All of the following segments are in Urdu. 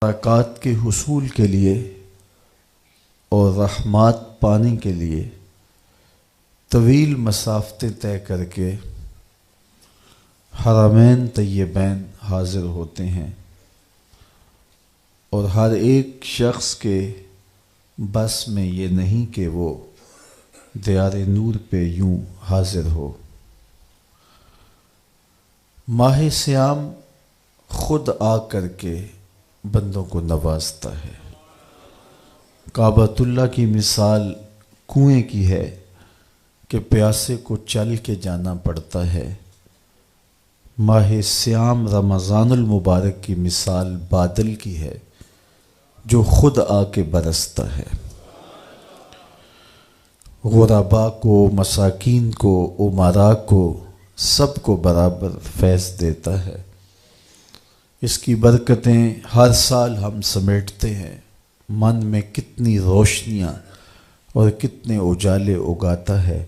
برکات کے حصول کے لیے اور رحمات پانے کے لیے طویل مسافتیں طے کر کے حرمین طیبین حاضر ہوتے ہیں، اور ہر ایک شخص کے بس میں یہ نہیں کہ وہ دیار نور پہ یوں حاضر ہو۔ ماہ صیام خود آ کر کے بندوں کو نوازتا ہے۔ کعبۃ اللہ کی مثال کنویں کی ہے کہ پیاسے کو چل کے جانا پڑتا ہے۔ ماہ صیام رمضان المبارک کی مثال بادل کی ہے جو خود آ کے برستا ہے، غرباء کو، مساکین کو، امراء کو، سب کو برابر فیض دیتا ہے۔ اس کی برکتیں ہر سال ہم سمیٹتے ہیں، من میں کتنی روشنیاں اور کتنے اجالے اگاتا ہے۔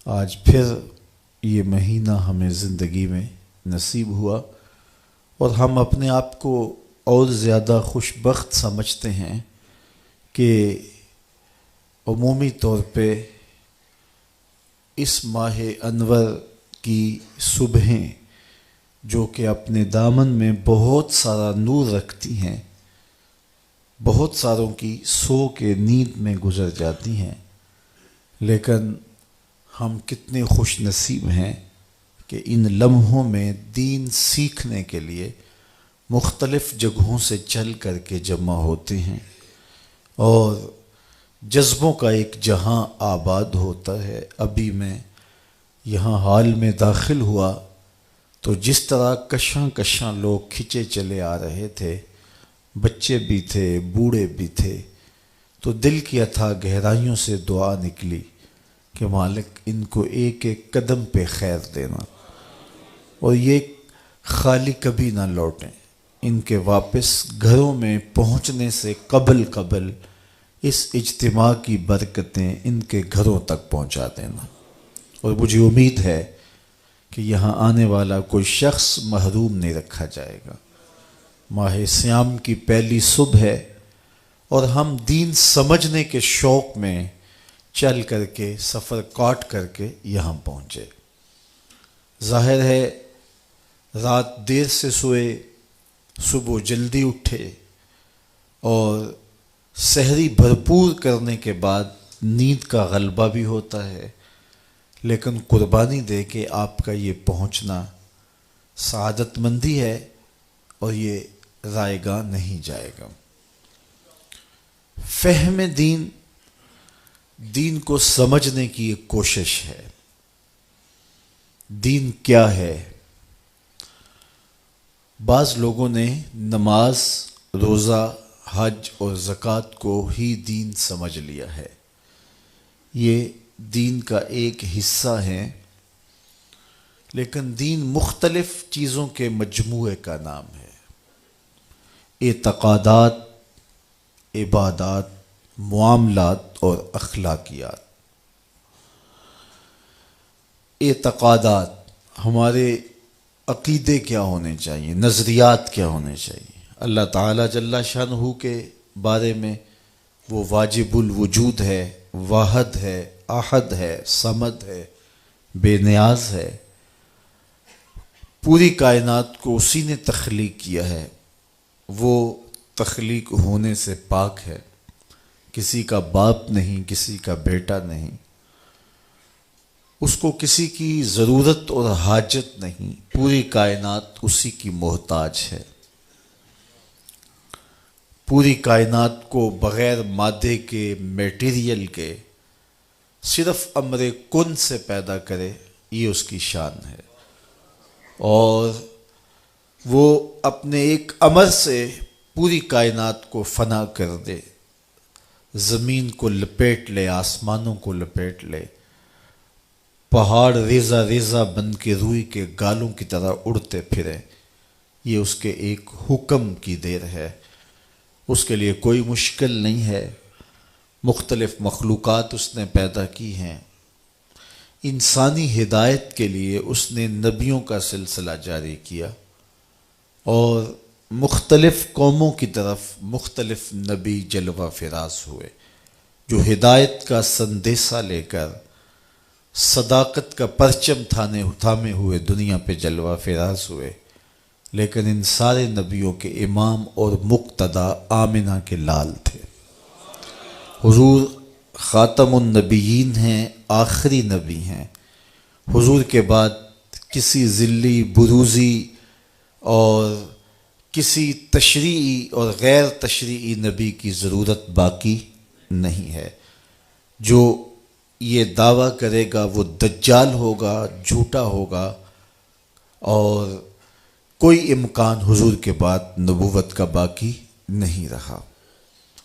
آج پھر یہ مہینہ ہمیں زندگی میں نصیب ہوا اور ہم اپنے آپ کو اور زیادہ خوش بخت سمجھتے ہیں کہ عمومی طور پہ اس ماہ انور کی صبحیں جو کہ اپنے دامن میں بہت سارا نور رکھتی ہیں، بہت ساروں کی سو کے نیند میں گزر جاتی ہیں، لیکن ہم کتنے خوش نصیب ہیں کہ ان لمحوں میں دین سیکھنے کے لیے مختلف جگہوں سے چل کر کے جمع ہوتے ہیں اور جذبوں کا ایک جہاں آباد ہوتا ہے۔ ابھی میں یہاں حال میں داخل ہوا تو جس طرح کشاں کشاں لوگ کھچے چلے آ رہے تھے، بچے بھی تھے، بوڑھے بھی تھے، تو دل کی اتھاہ گہرائیوں سے دعا نکلی کہ مالک ان کو ایک ایک قدم پہ خیر دینا اور یہ خالی کبھی نہ لوٹیں، ان کے واپس گھروں میں پہنچنے سے قبل اس اجتماع کی برکتیں ان کے گھروں تک پہنچا دینا۔ اور مجھے امید ہے کہ یہاں آنے والا کوئی شخص محروم نہیں رکھا جائے گا۔ ماہ صیام کی پہلی صبح ہے اور ہم دین سمجھنے کے شوق میں چل کر کے سفر کاٹ کر کے یہاں پہنچے۔ ظاہر ہے رات دیر سے سوئے، صبح جلدی اٹھے اور سحری بھرپور کرنے کے بعد نیند کا غلبہ بھی ہوتا ہے، لیکن قربانی دے کے آپ کا یہ پہنچنا سعادت مندی ہے اور یہ رائے گاہ نہیں جائے گا۔ فہم دین کو سمجھنے کی ایک کوشش ہے۔ دین کیا ہے؟ بعض لوگوں نے نماز، روزہ، حج اور زکوٰۃ کو ہی دین سمجھ لیا ہے۔ یہ دین کا ایک حصہ ہے، لیکن دین مختلف چیزوں کے مجموعے کا نام ہے۔ اعتقادات، عبادات، معاملات اور اخلاقیات۔ اعتقادات، ہمارے عقیدے کیا ہونے چاہیے، نظریات کیا ہونے چاہیے اللہ تعالیٰ جل شانہ کے بارے میں۔ وہ واجب الوجود ہے، واحد ہے، احد ہے، صمد ہے، بے نیاز ہے، پوری کائنات کو اسی نے تخلیق کیا ہے، وہ تخلیق ہونے سے پاک ہے، کسی کا باپ نہیں، کسی کا بیٹا نہیں، اس کو کسی کی ضرورت اور حاجت نہیں، پوری کائنات اسی کی محتاج ہے۔ پوری کائنات کو بغیر مادے کے، میٹیریل کے، صرف امر کن سے پیدا کرے، یہ اس کی شان ہے، اور وہ اپنے ایک امر سے پوری کائنات کو فنا کر دے، زمین کو لپیٹ لے، آسمانوں کو لپیٹ لے، پہاڑ ریزہ ریزہ بن کے روئی کے گالوں کی طرح اڑتے پھرے، یہ اس کے ایک حکم کی دیر ہے۔ اس کے لیے کوئی مشکل نہیں ہے۔ مختلف مخلوقات اس نے پیدا کی ہیں۔ انسانی ہدایت کے لیے اس نے نبیوں کا سلسلہ جاری کیا اور مختلف قوموں کی طرف مختلف نبی جلوہ فراز ہوئے جو ہدایت کا سندیسہ لے کر صداقت کا پرچم تھامے ہوئے دنیا پہ جلوہ فراز ہوئے، لیکن ان سارے نبیوں کے امام اور مقتدا آمنہ کے لال تھے۔ حضور خاتم النبیین ہیں، آخری نبی ہیں۔ حضور کے بعد کسی ذلی بروزی اور کسی تشریعی اور غیر تشریعی نبی کی ضرورت باقی نہیں ہے۔ جو یہ دعویٰ کرے گا وہ دجال ہوگا، جھوٹا ہوگا، اور کوئی امکان حضور کے بعد نبوت کا باقی نہیں رہا۔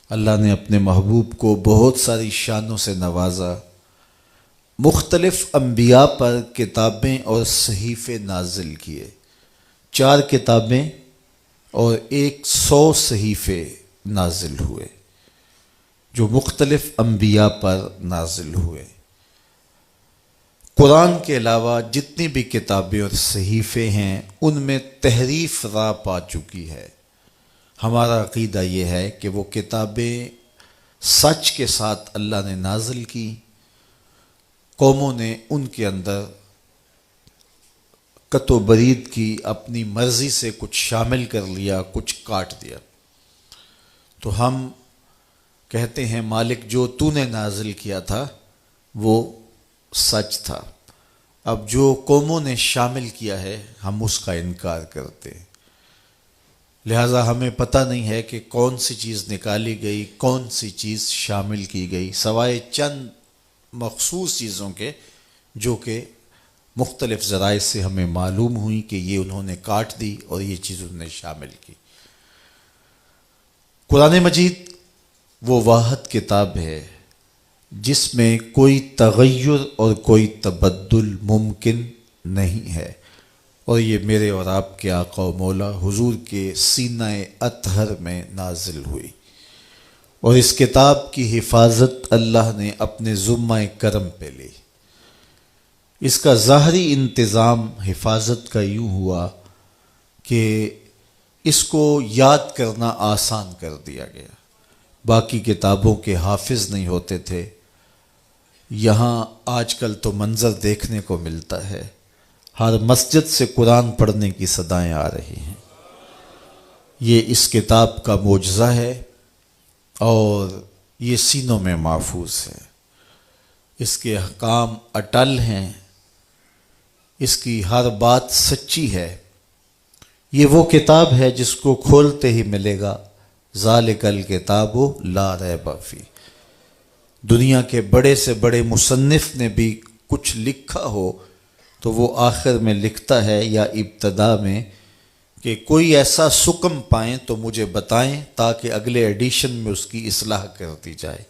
اللہ نے اپنے محبوب کو بہت ساری شانوں سے نوازا، مختلف انبیاء پر کتابیں اور صحیفے نازل کیے، 4 کتابیں اور 100 صحیفے نازل ہوئے جو مختلف انبیاء پر نازل ہوئے۔ قرآن کے علاوہ جتنی بھی کتابیں اور صحیفے ہیں ان میں تحریف راہ پا چکی ہے۔ ہمارا عقیدہ یہ ہے کہ وہ کتابیں سچ کے ساتھ اللہ نے نازل کی، قوموں نے ان کے اندر قط و برید کی، اپنی مرضی سے کچھ شامل کر لیا، کچھ کاٹ دیا۔ تو ہم کہتے ہیں مالک جو تو نے نازل کیا تھا وہ سچ تھا، اب جو قوموں نے شامل کیا ہے ہم اس کا انکار کرتے ہیں۔ لہٰذا ہمیں پتہ نہیں ہے کہ کون سی چیز نکالی گئی، کون سی چیز شامل کی گئی، سوائے چند مخصوص چیزوں کے جو کہ مختلف ذرائع سے ہمیں معلوم ہوئی کہ یہ انہوں نے کاٹ دی اور یہ چیز انہوں نے شامل کی۔ قرآن مجید وہ واحد کتاب ہے جس میں کوئی تغیر اور کوئی تبدل ممکن نہیں ہے، اور یہ میرے اور آپ کے آقا و مولا حضور کے سینہ اطہر میں نازل ہوئی، اور اس کتاب کی حفاظت اللہ نے اپنے ذمہ کرم پہ لی۔ اس کا ظاہری انتظام حفاظت کا یوں ہوا کہ اس کو یاد کرنا آسان کر دیا گیا۔ باقی کتابوں کے حافظ نہیں ہوتے تھے، یہاں آج کل تو منظر دیکھنے کو ملتا ہے، ہر مسجد سے قرآن پڑھنے کی صدائیں آ رہی ہیں۔ یہ اس کتاب کا معجزہ ہے اور یہ سینوں میں محفوظ ہے، اس کے احکام اٹل ہیں، اس کی ہر بات سچی ہے۔ یہ وہ کتاب ہے جس کو کھولتے ہی ملے گا ذالک الکتاب لا ریب فیہ۔ دنیا کے بڑے سے بڑے مصنف نے بھی کچھ لکھا ہو تو وہ آخر میں لکھتا ہے یا ابتدا میں کہ کوئی ایسا سکم پائیں تو مجھے بتائیں تاکہ اگلے ایڈیشن میں اس کی اصلاح کر دی جائے،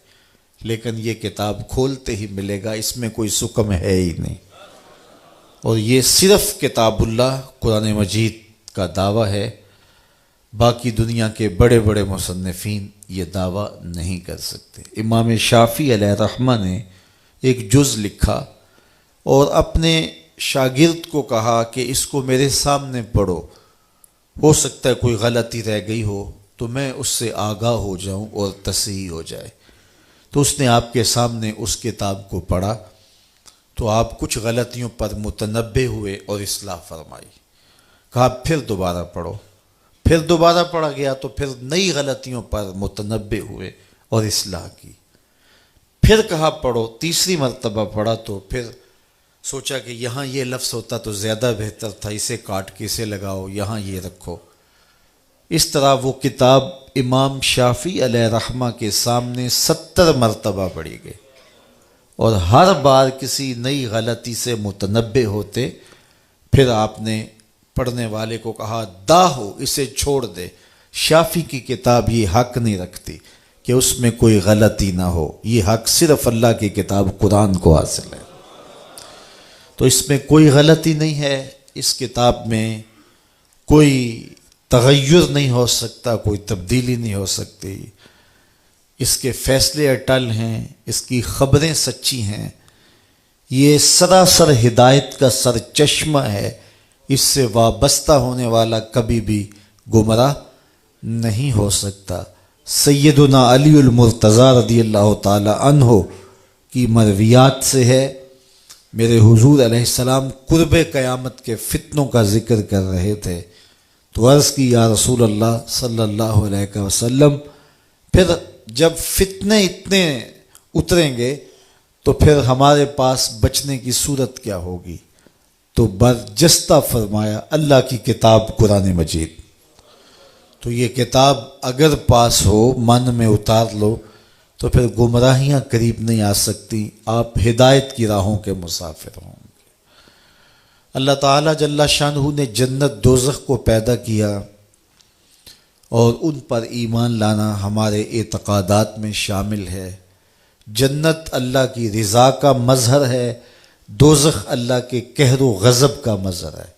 لیکن یہ کتاب کھولتے ہی ملے گا اس میں کوئی سکم ہے ہی نہیں۔ اور یہ صرف کتاب اللہ قرآن مجید کا دعویٰ ہے، باقی دنیا کے بڑے بڑے مصنفین یہ دعویٰ نہیں کر سکتے۔ امام شافعی علیہ رحمہ نے ایک جز لکھا اور اپنے شاگرد کو کہا کہ اس کو میرے سامنے پڑھو، ہو سکتا ہے کوئی غلطی رہ گئی ہو تو میں اس سے آگاہ ہو جاؤں اور تصحیح ہو جائے۔ تو اس نے آپ کے سامنے اس کتاب کو پڑھا تو آپ کچھ غلطیوں پر متنبہ ہوئے اور اصلاح فرمائی۔ کہا پھر دوبارہ پڑھو، پھر دوبارہ پڑھا گیا تو پھر نئی غلطیوں پر متنبہ ہوئے اور اصلاح کی۔ پھر کہا پڑھو، تیسری مرتبہ پڑھا تو پھر سوچا کہ یہاں یہ لفظ ہوتا تو زیادہ بہتر تھا، اسے کاٹ کے اسے لگاؤ، یہاں یہ رکھو۔ اس طرح وہ کتاب امام شافعی علیہ رحمہ کے سامنے 70 مرتبہ پڑھی گئی، اور ہر بار کسی نئی غلطی سے متنبہ ہوتے۔ پھر آپ نے پڑھنے والے کو کہا داہو، اسے چھوڑ دے، شافعی کی کتاب یہ حق نہیں رکھتی کہ اس میں کوئی غلطی نہ ہو، یہ حق صرف اللہ کی کتاب قرآن کو حاصل ہے۔ تو اس میں کوئی غلطی نہیں ہے، اس کتاب میں کوئی تغیر نہیں ہو سکتا، کوئی تبدیلی نہیں ہو سکتی، اس کے فیصلے اٹل ہیں، اس کی خبریں سچی ہیں، یہ سراسر ہدایت کا سرچشمہ ہے، اس سے وابستہ ہونے والا کبھی بھی گمراہ نہیں ہو سکتا۔ سیدنا علی المرتضیٰ رضی اللہ تعالی عنہ کی مرویات سے ہے، میرے حضور علیہ السلام قرب قیامت کے فتنوں کا ذکر کر رہے تھے تو عرض کی یا رسول اللہ صلی اللہ علیہ وسلم، پھر جب فتنے اتنے اتریں گے تو پھر ہمارے پاس بچنے کی صورت کیا ہوگی؟ تو برجستہ فرمایا اللہ کی کتاب قرآن مجید۔ تو یہ کتاب اگر پاس ہو، من میں اتار لو، تو پھر گمراہیاں قریب نہیں آ سکتی، آپ ہدایت کی راہوں کے مسافر ہوں گے۔ اللہ تعالیٰ جل شانہ نے جنت دوزخ کو پیدا کیا اور ان پر ایمان لانا ہمارے اعتقادات میں شامل ہے۔ جنت اللہ کی رضا کا مظہر ہے، دوزخ اللہ کے قہر و غضب کا مظہر ہے۔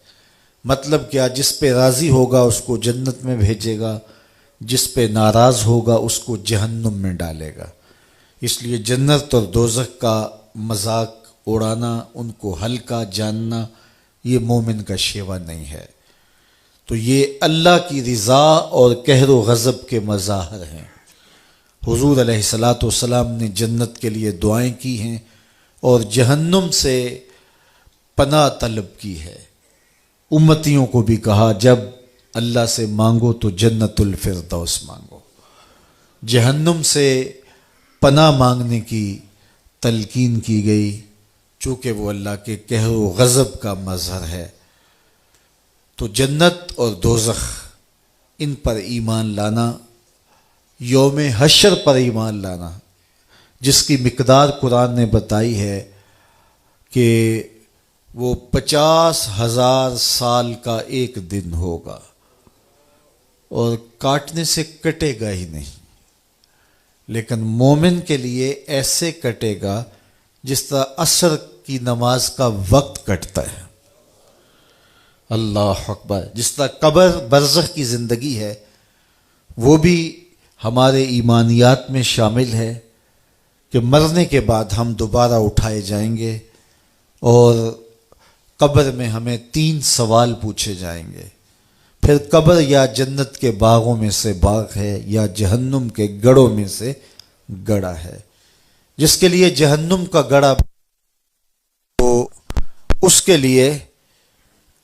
مطلب کیا؟ جس پہ راضی ہوگا اس کو جنت میں بھیجے گا، جس پہ ناراض ہوگا اس کو جہنم میں ڈالے گا۔ اس لیے جنت اور دوزخ کا مذاق اڑانا، ان کو ہلکا جاننا، یہ مومن کا شیوا نہیں ہے۔ تو یہ اللہ کی رضا اور قہر و غضب کے مظاہر ہیں۔ حضور علیہ الصلاۃ والسلام نے جنت کے لیے دعائیں کی ہیں اور جہنم سے پناہ طلب کی ہے۔ امتیوں کو بھی کہا جب اللہ سے مانگو تو جنت الفردوس مانگو۔ جہنم سے پناہ مانگنے کی تلقین کی گئی چونکہ وہ اللہ کے قہر و غضب کا مظہر ہے۔ تو جنت اور دوزخ ان پر ایمان لانا، یوم حشر پر ایمان لانا، جس کی مقدار قرآن نے بتائی ہے کہ وہ 50,000 سال کا ایک دن ہوگا اور کاٹنے سے کٹے گا ہی نہیں، لیکن مومن کے لیے ایسے کٹے گا جس طرح عصر کی نماز کا وقت کٹتا ہے۔ اللہ اکبر۔ جس طرح قبر برزخ کی زندگی ہے وہ بھی ہمارے ایمانیات میں شامل ہے کہ مرنے کے بعد ہم دوبارہ اٹھائے جائیں گے اور قبر میں ہمیں 3 سوال پوچھے جائیں گے۔ پھر قبر یا جنت کے باغوں میں سے باغ ہے یا جہنم کے گڑھوں میں سے گڑھا ہے۔ جس کے لیے جہنم کا گڑھا تو اس کے لیے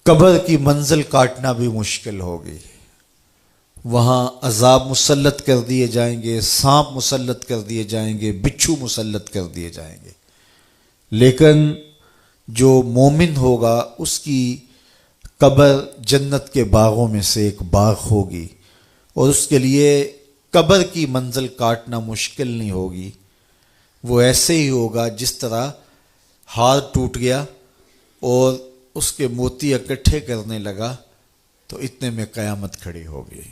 قبر کی منزل کاٹنا بھی مشکل ہوگی۔ وہاں عذاب مسلط کر دیے جائیں گے، سانپ مسلط کر دیے جائیں گے، بچھو مسلط کر دیے جائیں گے، لیکن جو مومن ہوگا اس کی قبر جنت کے باغوں میں سے ایک باغ ہوگی اور اس کے لیے قبر کی منزل کاٹنا مشکل نہیں ہوگی۔ وہ ایسے ہی ہوگا جس طرح ہار ٹوٹ گیا اور اس کے موتی اکٹھے کرنے لگا تو اتنے میں قیامت کھڑی ہو گئی۔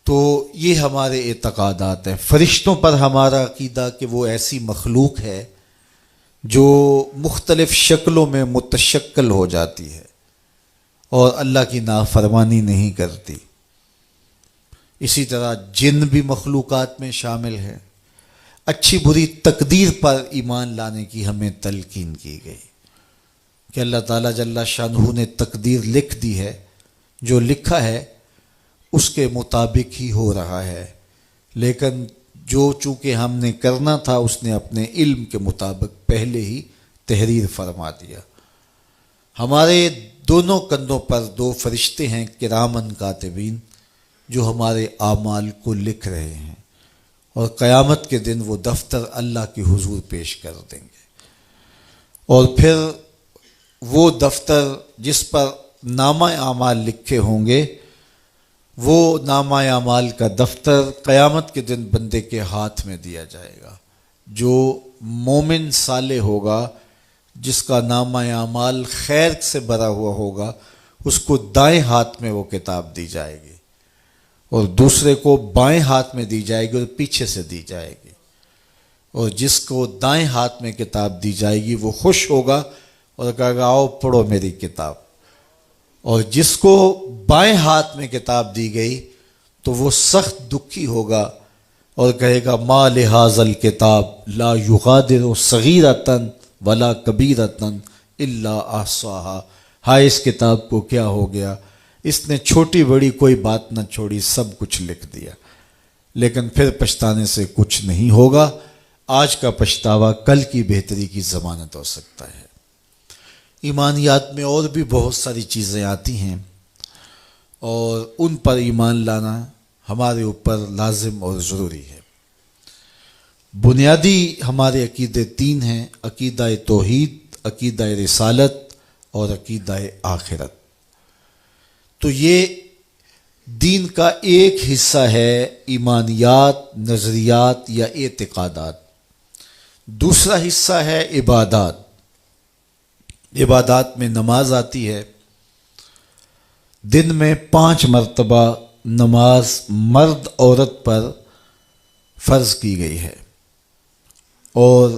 تو یہ ہمارے اعتقادات ہیں۔ فرشتوں پر ہمارا عقیدہ کہ وہ ایسی مخلوق ہے جو مختلف شکلوں میں متشکل ہو جاتی ہے اور اللہ کی نافرمانی نہیں کرتی۔ اسی طرح جن بھی مخلوقات میں شامل ہے۔ اچھی بری تقدیر پر ایمان لانے کی ہمیں تلقین کی گئی کہ اللہ تعالیٰ جل شانہ نے تقدیر لکھ دی ہے، جو لکھا ہے اس کے مطابق ہی ہو رہا ہے، لیکن جو چونکہ ہم نے کرنا تھا اس نے اپنے علم کے مطابق پہلے ہی تحریر فرما دیا۔ ہمارے دونوں کندھوں پر 2 فرشتے ہیں کرامن کاتبین جو ہمارے اعمال کو لکھ رہے ہیں اور قیامت کے دن وہ دفتر اللہ کے حضور پیش کر دیں گے، اور پھر وہ دفتر جس پر نامہ اعمال لکھے ہوں گے، وہ نامہ اعمال کا دفتر قیامت کے دن بندے کے ہاتھ میں دیا جائے گا۔ جو مومن صالح ہوگا، جس کا نامہ اعمال خیر سے بھرا ہوا ہوگا، اس کو دائیں ہاتھ میں وہ کتاب دی جائے گی اور دوسرے کو بائیں ہاتھ میں دی جائے گی اور پیچھے سے دی جائے گی، اور جس کو دائیں ہاتھ میں کتاب دی جائے گی وہ خوش ہوگا اور کہے گا آؤ پڑھو میری کتاب، اور جس کو بائیں ہاتھ میں کتاب دی گئی تو وہ سخت دکھی ہوگا اور کہے گا ما لہذا الکتاب لا یغادر صغیرۃ ولا کبیرۃ الا احصاها، ہائے اس کتاب کو کیا ہو گیا، اس نے چھوٹی بڑی کوئی بات نہ چھوڑی، سب کچھ لکھ دیا، لیکن پھر پچھتانے سے کچھ نہیں ہوگا۔ آج کا پچھتاوا کل کی بہتری کی ضمانت ہو سکتا ہے۔ ایمانیات میں اور بھی بہت ساری چیزیں آتی ہیں اور ان پر ایمان لانا ہمارے اوپر لازم اور ضروری ہے۔ بنیادی ہمارے عقیدے تین ہیں: عقیدہ توحید، عقیدہ رسالت اور عقیدہ آخرت۔ تو یہ دین کا ایک حصہ ہے ایمانیات، نظریات یا اعتقادات۔ دوسرا حصہ ہے عبادات۔ عبادات میں نماز آتی ہے۔ دن میں 5 مرتبہ نماز مرد عورت پر فرض کی گئی ہے، اور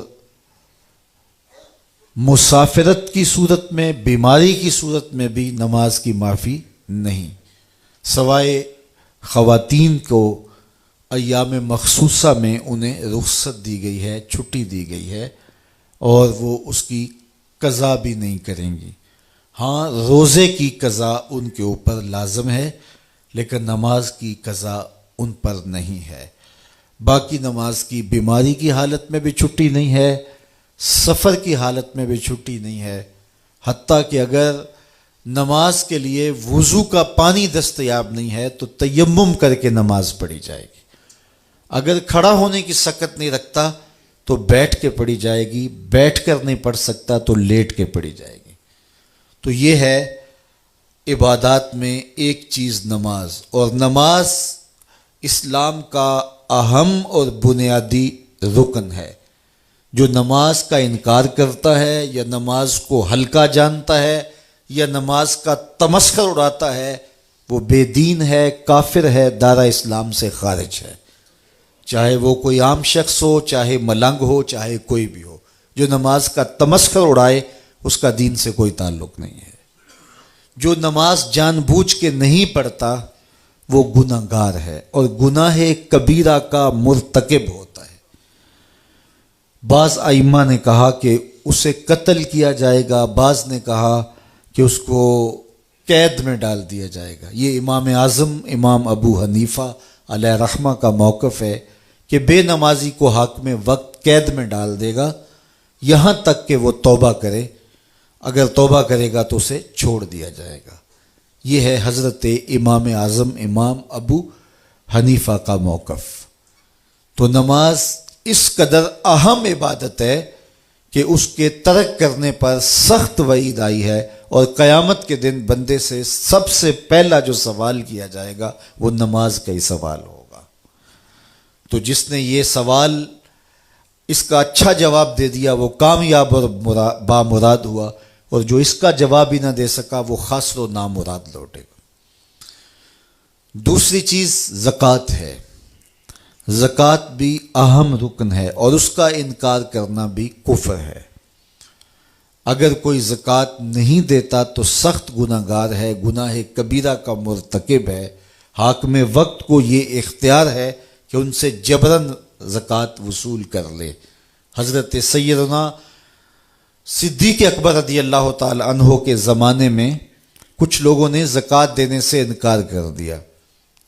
مسافرت کی صورت میں، بیماری کی صورت میں بھی نماز کی معافی نہیں، سوائے خواتین کو ایام مخصوصہ میں انہیں رخصت دی گئی ہے، چھٹی دی گئی ہے، اور وہ اس کی قضا بھی نہیں کریں گی۔ ہاں، روزے کی قضا ان کے اوپر لازم ہے، لیکن نماز کی قضا ان پر نہیں ہے۔ باقی نماز کی بیماری کی حالت میں بھی چھٹی نہیں ہے، سفر کی حالت میں بھی چھٹی نہیں ہے، حتیٰ کہ اگر نماز کے لیے وضو کا پانی دستیاب نہیں ہے تو تیمم کر کے نماز پڑھی جائے گی۔ اگر کھڑا ہونے کی سکت نہیں رکھتا تو بیٹھ کے پڑھی جائے گی، بیٹھ کر نہیں پڑھ سکتا تو لیٹ کے پڑھی جائے گی۔ تو یہ ہے عبادات میں ایک چیز نماز، اور نماز اسلام کا اہم اور بنیادی رکن ہے۔ جو نماز کا انکار کرتا ہے یا نماز کو ہلکا جانتا ہے یا نماز کا تمسخر اڑاتا ہے، وہ بے دین ہے، کافر ہے، دائرہ اسلام سے خارج ہے، چاہے وہ کوئی عام شخص ہو، چاہے ملنگ ہو، چاہے کوئی بھی ہو۔ جو نماز کا تمسخر اڑائے اس کا دین سے کوئی تعلق نہیں ہے۔ جو نماز جان بوجھ کے نہیں پڑھتا وہ گناہ گار ہے، اور گناہ کبیرہ کا مرتکب ہوتا ہے۔ بعض ائمہ نے کہا کہ اسے قتل کیا جائے گا، بعض نے کہا کہ اس کو قید میں ڈال دیا جائے گا۔ یہ امام اعظم امام ابو حنیفہ علیہ رحمہ کا موقف ہے کہ بے نمازی کو حاکم وقت قید میں ڈال دے گا یہاں تک کہ وہ توبہ کرے، اگر توبہ کرے گا تو اسے چھوڑ دیا جائے گا۔ یہ ہے حضرت امام اعظم امام ابو حنیفہ کا موقف۔ تو نماز اس قدر اہم عبادت ہے کہ اس کے ترک کرنے پر سخت وعید آئی ہے، اور قیامت کے دن بندے سے سب سے پہلا جو سوال کیا جائے گا وہ نماز کا ہی سوال ہوگا۔ تو جس نے یہ سوال اس کا اچھا جواب دے دیا وہ کامیاب اور بامراد ہوا، اور جو اس کا جواب ہی نہ دے سکا وہ خاسر و نامراد لوٹے گا۔ دوسری چیز زکوٰۃ ہے۔ زکوٰۃ بھی اہم رکن ہے، اور اس کا انکار کرنا بھی کفر ہے۔ اگر کوئی زکوٰۃ نہیں دیتا تو سخت گناہ گار ہے، گناہ کبیرہ کا مرتکب ہے۔ حاکم وقت کو یہ اختیار ہے کہ ان سے جبراً زکوٰۃ وصول کر لے۔ حضرت سیدنا صدیق اکبر رضی اللہ تعالی عنہ کے زمانے میں کچھ لوگوں نے زکوٰۃ دینے سے انکار کر دیا،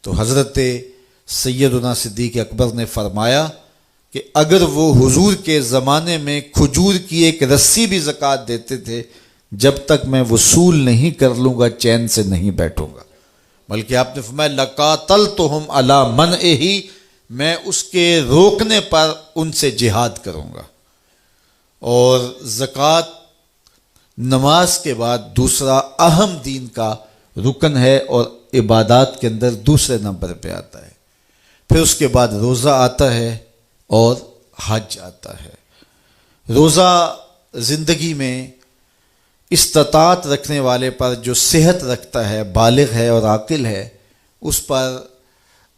تو حضرت سیدنا صدیق اکبر نے فرمایا کہ اگر وہ حضور کے زمانے میں کھجور کی ایک رسی بھی زکوٰۃ دیتے تھے، جب تک میں وصول نہیں کر لوں گا چین سے نہیں بیٹھوں گا، بلکہ آپ نے فرمایا لَقَاتَلْتُهُمْ عَلَىٰ مَنْعِهِ، میں اس کے روکنے پر ان سے جہاد کروں گا۔ اور زکوٰۃ نماز کے بعد دوسرا اہم دین کا رکن ہے، اور عبادات کے اندر دوسرے نمبر پہ آتا ہے۔ پھر اس کے بعد روزہ آتا ہے اور حج آتا ہے۔ روزہ زندگی میں استطاعت رکھنے والے پر، جو صحت رکھتا ہے، بالغ ہے اور عاقل ہے، اس پر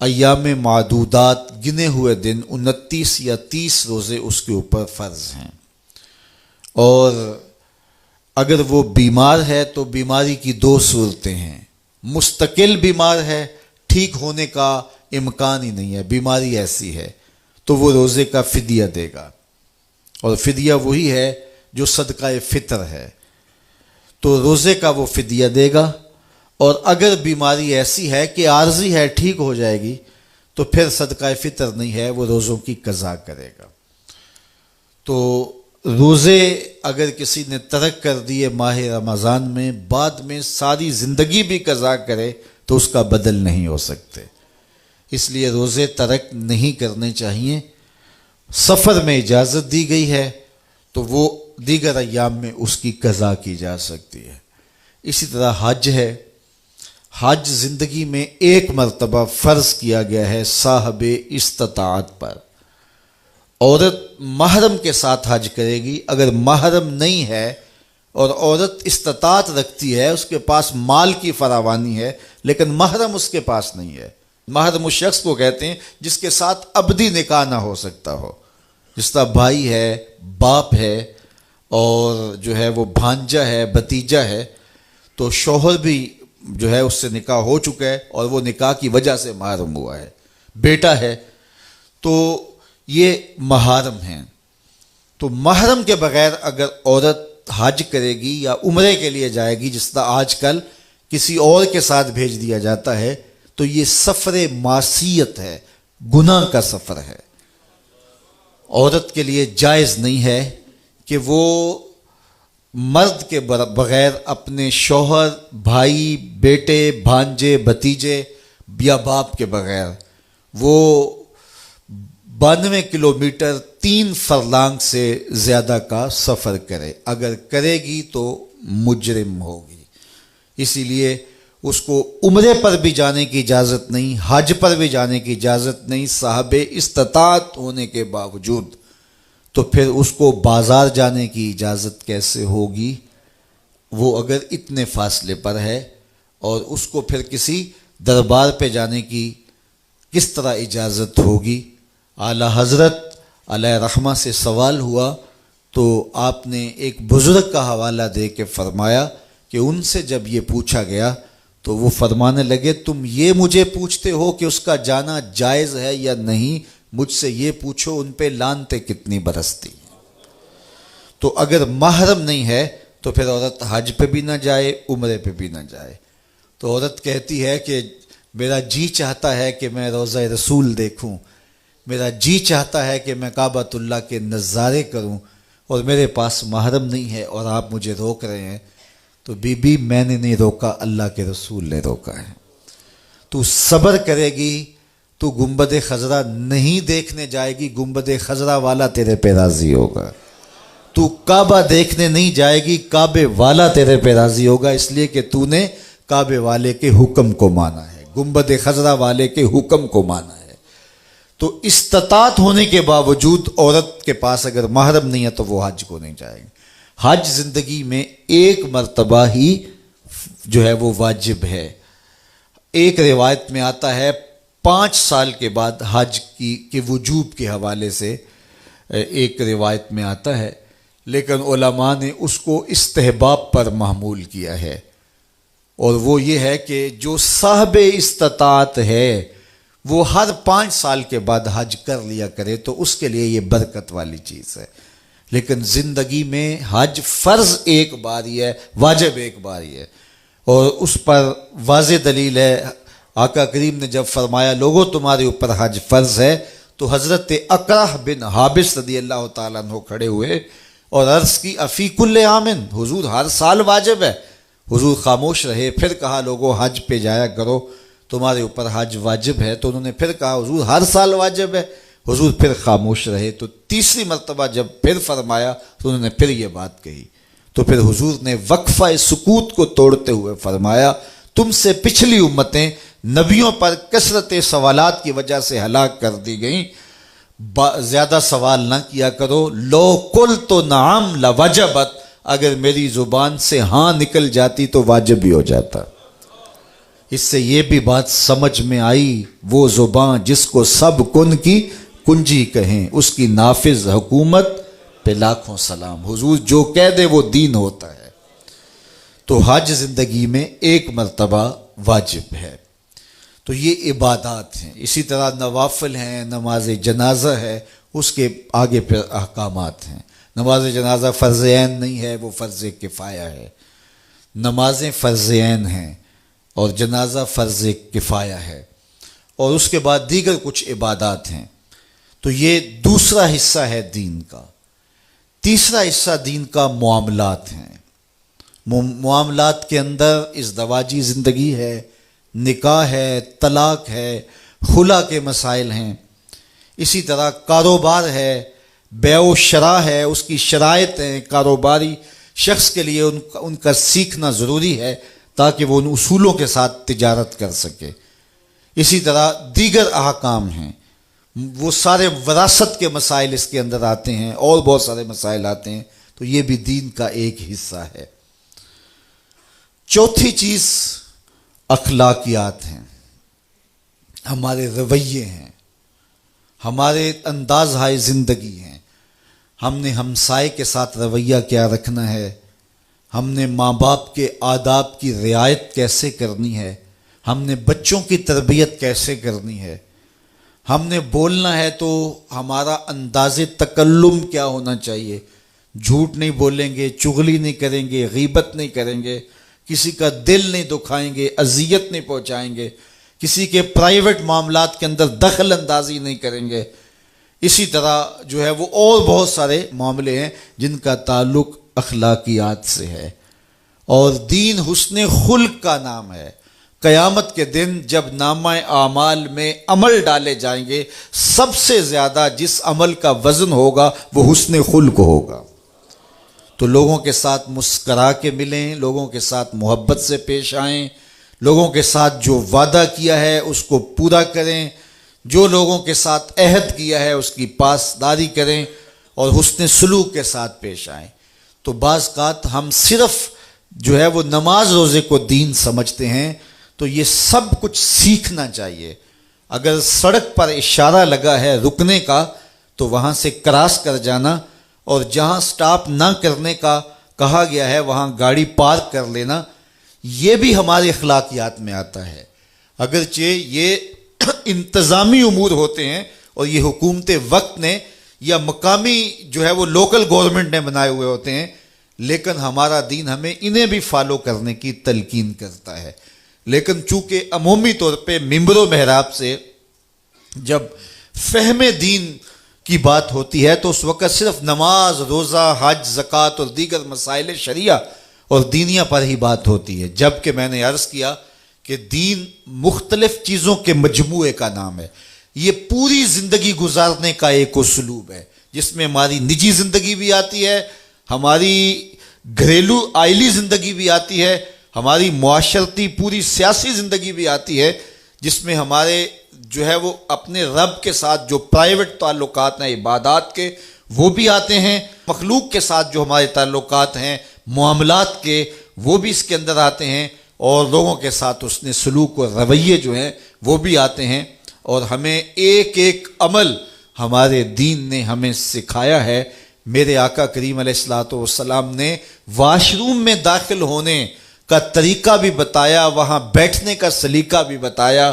ایام معدودات، گنے ہوئے دن 29 یا 30 روزے اس کے اوپر فرض ہیں۔ اور اگر وہ بیمار ہے تو بیماری کی 2 صورتیں ہیں: مستقل بیمار ہے، ٹھیک ہونے کا امکان ہی نہیں ہے، بیماری ایسی ہے، تو وہ روزے کا فدیہ دے گا، اور فدیہ وہی ہے جو صدقہ فطر ہے، تو روزے کا وہ فدیہ دے گا۔ اور اگر بیماری ایسی ہے کہ عارضی ہے، ٹھیک ہو جائے گی، تو پھر صدقہ فطر نہیں ہے، وہ روزوں کی قضا کرے گا۔ تو روزے اگر کسی نے ترک کر دیے ماہ رمضان میں، بعد میں ساری زندگی بھی قضا کرے تو اس کا بدل نہیں ہو سکتے، اس لیے روزے ترک نہیں کرنے چاہیے۔ سفر میں اجازت دی گئی ہے تو وہ دیگر ایام میں اس کی قضا کی جا سکتی ہے۔ اسی طرح حج ہے، حج زندگی میں ایک مرتبہ فرض کیا گیا ہے صاحب استطاعت پر۔ عورت محرم کے ساتھ حج کرے گی، اگر محرم نہیں ہے اور عورت استطاعت رکھتی ہے، اس کے پاس مال کی فراوانی ہے لیکن محرم اس کے پاس نہیں ہے۔ محرم اس شخص کو کہتے ہیں جس کے ساتھ ابدی نکاح نہ ہو سکتا ہو، جس طرح بھائی ہے، باپ ہے، اور جو ہے وہ بھانجا ہے، بھتیجا ہے، تو شوہر بھی جو ہے اس سے نکاح ہو چکا ہے اور وہ نکاح کی وجہ سے محرم ہوا ہے، بیٹا ہے، تو یہ محارم ہیں۔ تو محرم کے بغیر اگر عورت حج کرے گی یا عمرے کے لیے جائے گی، جس طرح آج کل کسی اور کے ساتھ بھیج دیا جاتا ہے، تو یہ سفر معصیت ہے، گناہ کا سفر ہے۔ عورت کے لیے جائز نہیں ہے کہ وہ مرد کے بغیر اپنے شوہر، بھائی، بیٹے، بھانجے، بھتیجے یا باپ کے بغیر وہ 92 کلومیٹر 3 فرلانگ سے زیادہ کا سفر کرے۔ اگر کرے گی تو مجرم ہوگی، اسی لیے اس کو عمرے پر بھی جانے کی اجازت نہیں، حج پر بھی جانے کی اجازت نہیں صاحب استطاعت ہونے کے باوجود۔ تو پھر اس کو بازار جانے کی اجازت کیسے ہوگی؟ وہ اگر اتنے فاصلے پر ہے، اور اس کو پھر کسی دربار پہ جانے کی کس طرح اجازت ہوگی؟ اعلیٰ حضرت علیہ رحمہ سے سوال ہوا تو آپ نے ایک بزرگ کا حوالہ دے کے فرمایا کہ ان سے جب یہ پوچھا گیا تو وہ فرمانے لگے، تم یہ مجھے پوچھتے ہو کہ اس کا جانا جائز ہے یا نہیں، مجھ سے یہ پوچھو ان پہ لعنتیں کتنی برستی ہیں۔ تو اگر محرم نہیں ہے تو پھر عورت حج پہ بھی نہ جائے، عمرے پہ بھی نہ جائے۔ تو عورت کہتی ہے کہ میرا جی چاہتا ہے کہ میں روضہ رسول دیکھوں، میرا جی چاہتا ہے کہ میں کعبۃ اللہ کے نظارے کروں، اور میرے پاس محرم نہیں ہے اور آپ مجھے روک رہے ہیں۔ تو بی بی میں نے نہیں روکا، اللہ کے رسول نے روکا ہے۔ تو صبر کرے گی تو گنبد خضرا نہیں دیکھنے جائے گی، گنبد خضرا والا تیرے پہ راضی ہوگا۔ تو کعبہ دیکھنے نہیں جائے گی، کعبے والا تیرے پہ راضی ہوگا، اس لیے کہ تو نے کعبے والے کے حکم کو مانا ہے، گنبد خضرا والے کے حکم کو مانا ہے۔ تو استطاعت ہونے کے باوجود عورت کے پاس اگر محرم نہیں ہے تو وہ حج کو نہیں جائے گی۔ حج زندگی میں ایک مرتبہ ہی جو ہے وہ واجب ہے۔ ایک روایت میں آتا ہے 5 سال کے بعد حج کی وجوب کے حوالے سے ایک روایت میں آتا ہے، لیکن علماء نے اس کو استحباب پر محمول کیا ہے، اور وہ یہ ہے کہ جو صاحب استطاعت ہے وہ ہر 5 سال کے بعد حج کر لیا کرے تو اس کے لیے یہ برکت والی چیز ہے۔ لیکن زندگی میں حج فرض ایک بار ہی ہے، واجب ایک بار ہی ہے، اور اس پر واضح دلیل ہے۔ آقا کریم نے جب فرمایا لوگوں تمہارے اوپر حج فرض ہے، تو حضرت اقرع بن حابس رضی اللہ تعالیٰ عنہ کھڑے ہوئے اور عرض کی افی کل عامن، حضور ہر سال واجب ہے۔ حضور خاموش رہے، پھر کہا لوگوں حج پہ جایا کرو، تمہارے اوپر حج واجب ہے۔ تو انہوں نے پھر کہا حضور ہر سال واجب ہے۔ حضور پھر خاموش رہے، تو تیسری مرتبہ جب پھر فرمایا تو انہوں نے پھر یہ بات کہی، تو پھر حضور نے وقفہ سکوت کو توڑتے ہوئے فرمایا تم سے پچھلی امتیں نبیوں پر کثرت سوالات کی وجہ سے ہلاک کر دی گئیں، زیادہ سوال نہ کیا کرو۔ لو قلت نعم لوجبت، اگر میری زبان سے ہاں نکل جاتی تو واجب بھی ہو جاتا۔ اس سے یہ بھی بات سمجھ میں آئی، وہ زبان جس کو سب کن کی کنجی کہیں، اس کی نافذ حکومت پہ لاکھوں سلام۔ حضور جو کہہ دے وہ دین ہوتا ہے۔ تو حج زندگی میں ایک مرتبہ واجب ہے۔ تو یہ عبادات ہیں۔ اسی طرح نوافل ہیں، نماز جنازہ ہے، اس کے آگے پھر احکامات ہیں۔ نماز جنازہ فرض عین نہیں ہے، وہ فرض کفایہ ہے۔ نمازیں فرض عین ہیں، اور جنازہ فرض کفایہ ہے، اور اس کے بعد دیگر کچھ عبادات ہیں۔ تو یہ دوسرا حصہ ہے دین کا۔ تیسرا حصہ دین کا معاملات ہیں۔ معاملات کے اندر ازدواجی زندگی ہے، نکاح ہے، طلاق ہے، خلا کے مسائل ہیں، اسی طرح کاروبار ہے، بیع و شراء ہے، اس کی شرائط ہیں، کاروباری شخص کے لیے ان کا سیکھنا ضروری ہے تاکہ وہ ان اصولوں کے ساتھ تجارت کر سکے۔ اسی طرح دیگر احکام ہیں، وہ سارے وراثت کے مسائل اس کے اندر آتے ہیں، اور بہت سارے مسائل آتے ہیں، تو یہ بھی دین کا ایک حصہ ہے۔ چوتھی چیز اخلاقیات ہیں، ہمارے رویے ہیں، ہمارے انداز ہائے زندگی ہیں۔ ہم نے ہمسائے کے ساتھ رویہ کیا رکھنا ہے، ہم نے ماں باپ کے آداب کی رعایت کیسے کرنی ہے، ہم نے بچوں کی تربیت کیسے کرنی ہے، ہم نے بولنا ہے تو ہمارا انداز تکلم کیا ہونا چاہیے، جھوٹ نہیں بولیں گے، چغلی نہیں کریں گے، غیبت نہیں کریں گے، کسی کا دل نہیں دکھائیں گے، اذیت نہیں پہنچائیں گے، کسی کے پرائیویٹ معاملات کے اندر دخل اندازی نہیں کریں گے۔ اسی طرح جو ہے وہ اور بہت سارے معاملے ہیں جن کا تعلق اخلاقیات سے ہے، اور دین حسن خلق کا نام ہے۔ قیامت کے دن جب نامہ اعمال میں عمل ڈالے جائیں گے، سب سے زیادہ جس عمل کا وزن ہوگا وہ حسن خلق ہوگا۔ تو لوگوں کے ساتھ مسکرا کے ملیں، لوگوں کے ساتھ محبت سے پیش آئیں، لوگوں کے ساتھ جو وعدہ کیا ہے اس کو پورا کریں، جو لوگوں کے ساتھ عہد کیا ہے اس کی پاسداری کریں، اور حسن سلوک کے ساتھ پیش آئیں۔ تو بعض اوقات ہم صرف جو ہے وہ نماز روزے کو دین سمجھتے ہیں، تو یہ سب کچھ سیکھنا چاہیے۔ اگر سڑک پر اشارہ لگا ہے رکنے کا تو وہاں سے کراس کر جانا، اور جہاں سٹاپ نہ کرنے کا کہا گیا ہے وہاں گاڑی پارک کر لینا، یہ بھی ہمارے اخلاقیات میں آتا ہے۔ اگرچہ یہ انتظامی امور ہوتے ہیں اور یہ حکومت وقت نے یا مقامی جو ہے وہ لوکل گورنمنٹ نے بنائے ہوئے ہوتے ہیں، لیکن ہمارا دین ہمیں انہیں بھی فالو کرنے کی تلقین کرتا ہے۔ لیکن چونکہ عمومی طور پہ ممبر و محراب سے جب فہم دین کی بات ہوتی ہے تو اس وقت صرف نماز، روزہ، حج، زکوٰۃ اور دیگر مسائل شریعہ اور دینیہ پر ہی بات ہوتی ہے، جبکہ میں نے عرض کیا کہ دین مختلف چیزوں کے مجموعے کا نام ہے۔ یہ پوری زندگی گزارنے کا ایک اسلوب ہے جس میں ہماری نجی زندگی بھی آتی ہے، ہماری گھریلو آئلی زندگی بھی آتی ہے، ہماری معاشرتی پوری سیاسی زندگی بھی آتی ہے، جس میں ہمارے جو ہے وہ اپنے رب کے ساتھ جو پرائیویٹ تعلقات ہیں عبادات کے وہ بھی آتے ہیں، مخلوق کے ساتھ جو ہمارے تعلقات ہیں معاملات کے وہ بھی اس کے اندر آتے ہیں، اور لوگوں کے ساتھ اس نے سلوک و رویے جو ہیں وہ بھی آتے ہیں۔ اور ہمیں ایک ایک عمل ہمارے دین نے ہمیں سکھایا ہے۔ میرے آقا کریم علیہ الصلوۃ والسلام نے واش روم میں داخل ہونے کا طریقہ بھی بتایا، وہاں بیٹھنے کا سلیقہ بھی بتایا،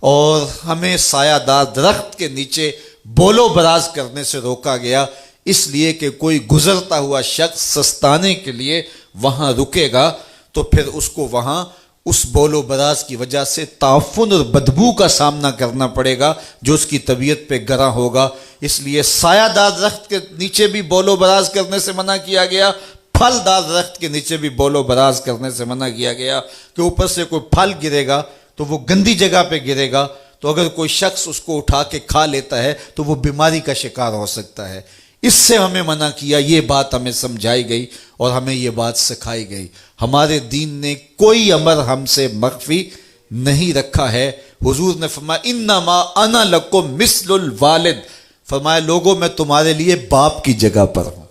اور ہمیں سایہ دار درخت کے نیچے بول و براز کرنے سے روکا گیا، اس لیے کہ کوئی گزرتا ہوا شخص سستانے کے لیے وہاں رکے گا تو پھر اس کو وہاں اس بول و براز کی وجہ سے تعفن اور بدبو کا سامنا کرنا پڑے گا جو اس کی طبیعت پہ گراں ہوگا۔ اس لیے سایہ دار درخت کے نیچے بھی بول و براز کرنے سے منع کیا گیا، پھل دار درخت کے نیچے بھی بول و براز کرنے سے منع کیا گیا، کہ اوپر سے کوئی پھل گرے گا تو وہ گندی جگہ پہ گرے گا، تو اگر کوئی شخص اس کو اٹھا کے کھا لیتا ہے تو وہ بیماری کا شکار ہو سکتا ہے۔ اس سے ہمیں منع کیا، یہ بات ہمیں سمجھائی گئی اور ہمیں یہ بات سکھائی گئی۔ ہمارے دین نے کوئی امر ہم سے مخفی نہیں رکھا ہے۔ حضور نے فرمایا انما انا لکم مثل الوالد، فرمایا لوگوں میں تمہارے لیے باپ کی جگہ پر ہوں۔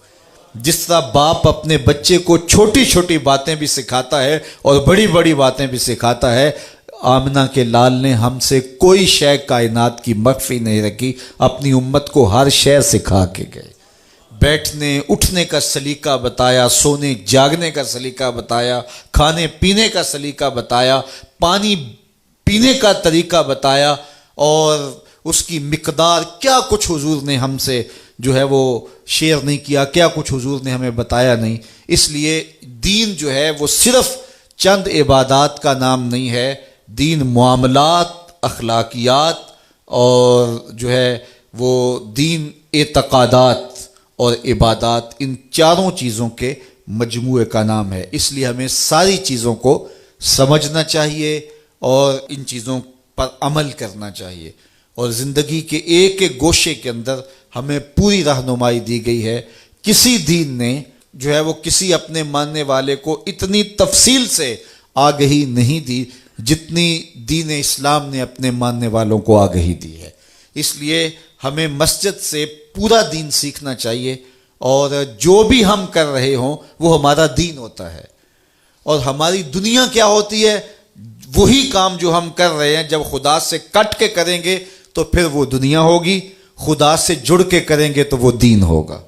جس طرح باپ اپنے بچے کو چھوٹی چھوٹی باتیں بھی سکھاتا ہے اور بڑی بڑی باتیں بھی سکھاتا ہے، آمنہ کے لال نے ہم سے کوئی شے کائنات کی مخفی نہیں رکھی، اپنی امت کو ہر شے سکھا کے گئے۔ بیٹھنے اٹھنے کا سلیقہ بتایا، سونے جاگنے کا سلیقہ بتایا، کھانے پینے کا سلیقہ بتایا، پانی پینے کا طریقہ بتایا، اور اس کی مقدار کیا کچھ حضور نے ہم سے جو ہے وہ شیئر نہیں کیا، کیا کچھ حضور نے ہمیں بتایا نہیں۔ اس لیے دین جو ہے وہ صرف چند عبادات کا نام نہیں ہے، دین معاملات، اخلاقیات اور جو ہے وہ دین اعتقادات اور عبادات، ان چاروں چیزوں کے مجموعے کا نام ہے۔ اس لیے ہمیں ساری چیزوں کو سمجھنا چاہیے اور ان چیزوں پر عمل کرنا چاہیے، اور زندگی کے ایک ایک گوشے کے اندر ہمیں پوری رہنمائی دی گئی ہے۔ کسی دین نے جو ہے وہ کسی اپنے ماننے والے کو اتنی تفصیل سے آگہی نہیں دی جتنی دین اسلام نے اپنے ماننے والوں کو آگہی دی ہے۔ اس لیے ہمیں مسجد سے پورا دین سیکھنا چاہیے، اور جو بھی ہم کر رہے ہوں وہ ہمارا دین ہوتا ہے، اور ہماری دنیا کیا ہوتی ہے؟ وہی کام جو ہم کر رہے ہیں جب خدا سے کٹ کے کریں گے تو پھر وہ دنیا ہوگی، خدا سے جڑ کے کریں گے تو وہ دین ہوگا۔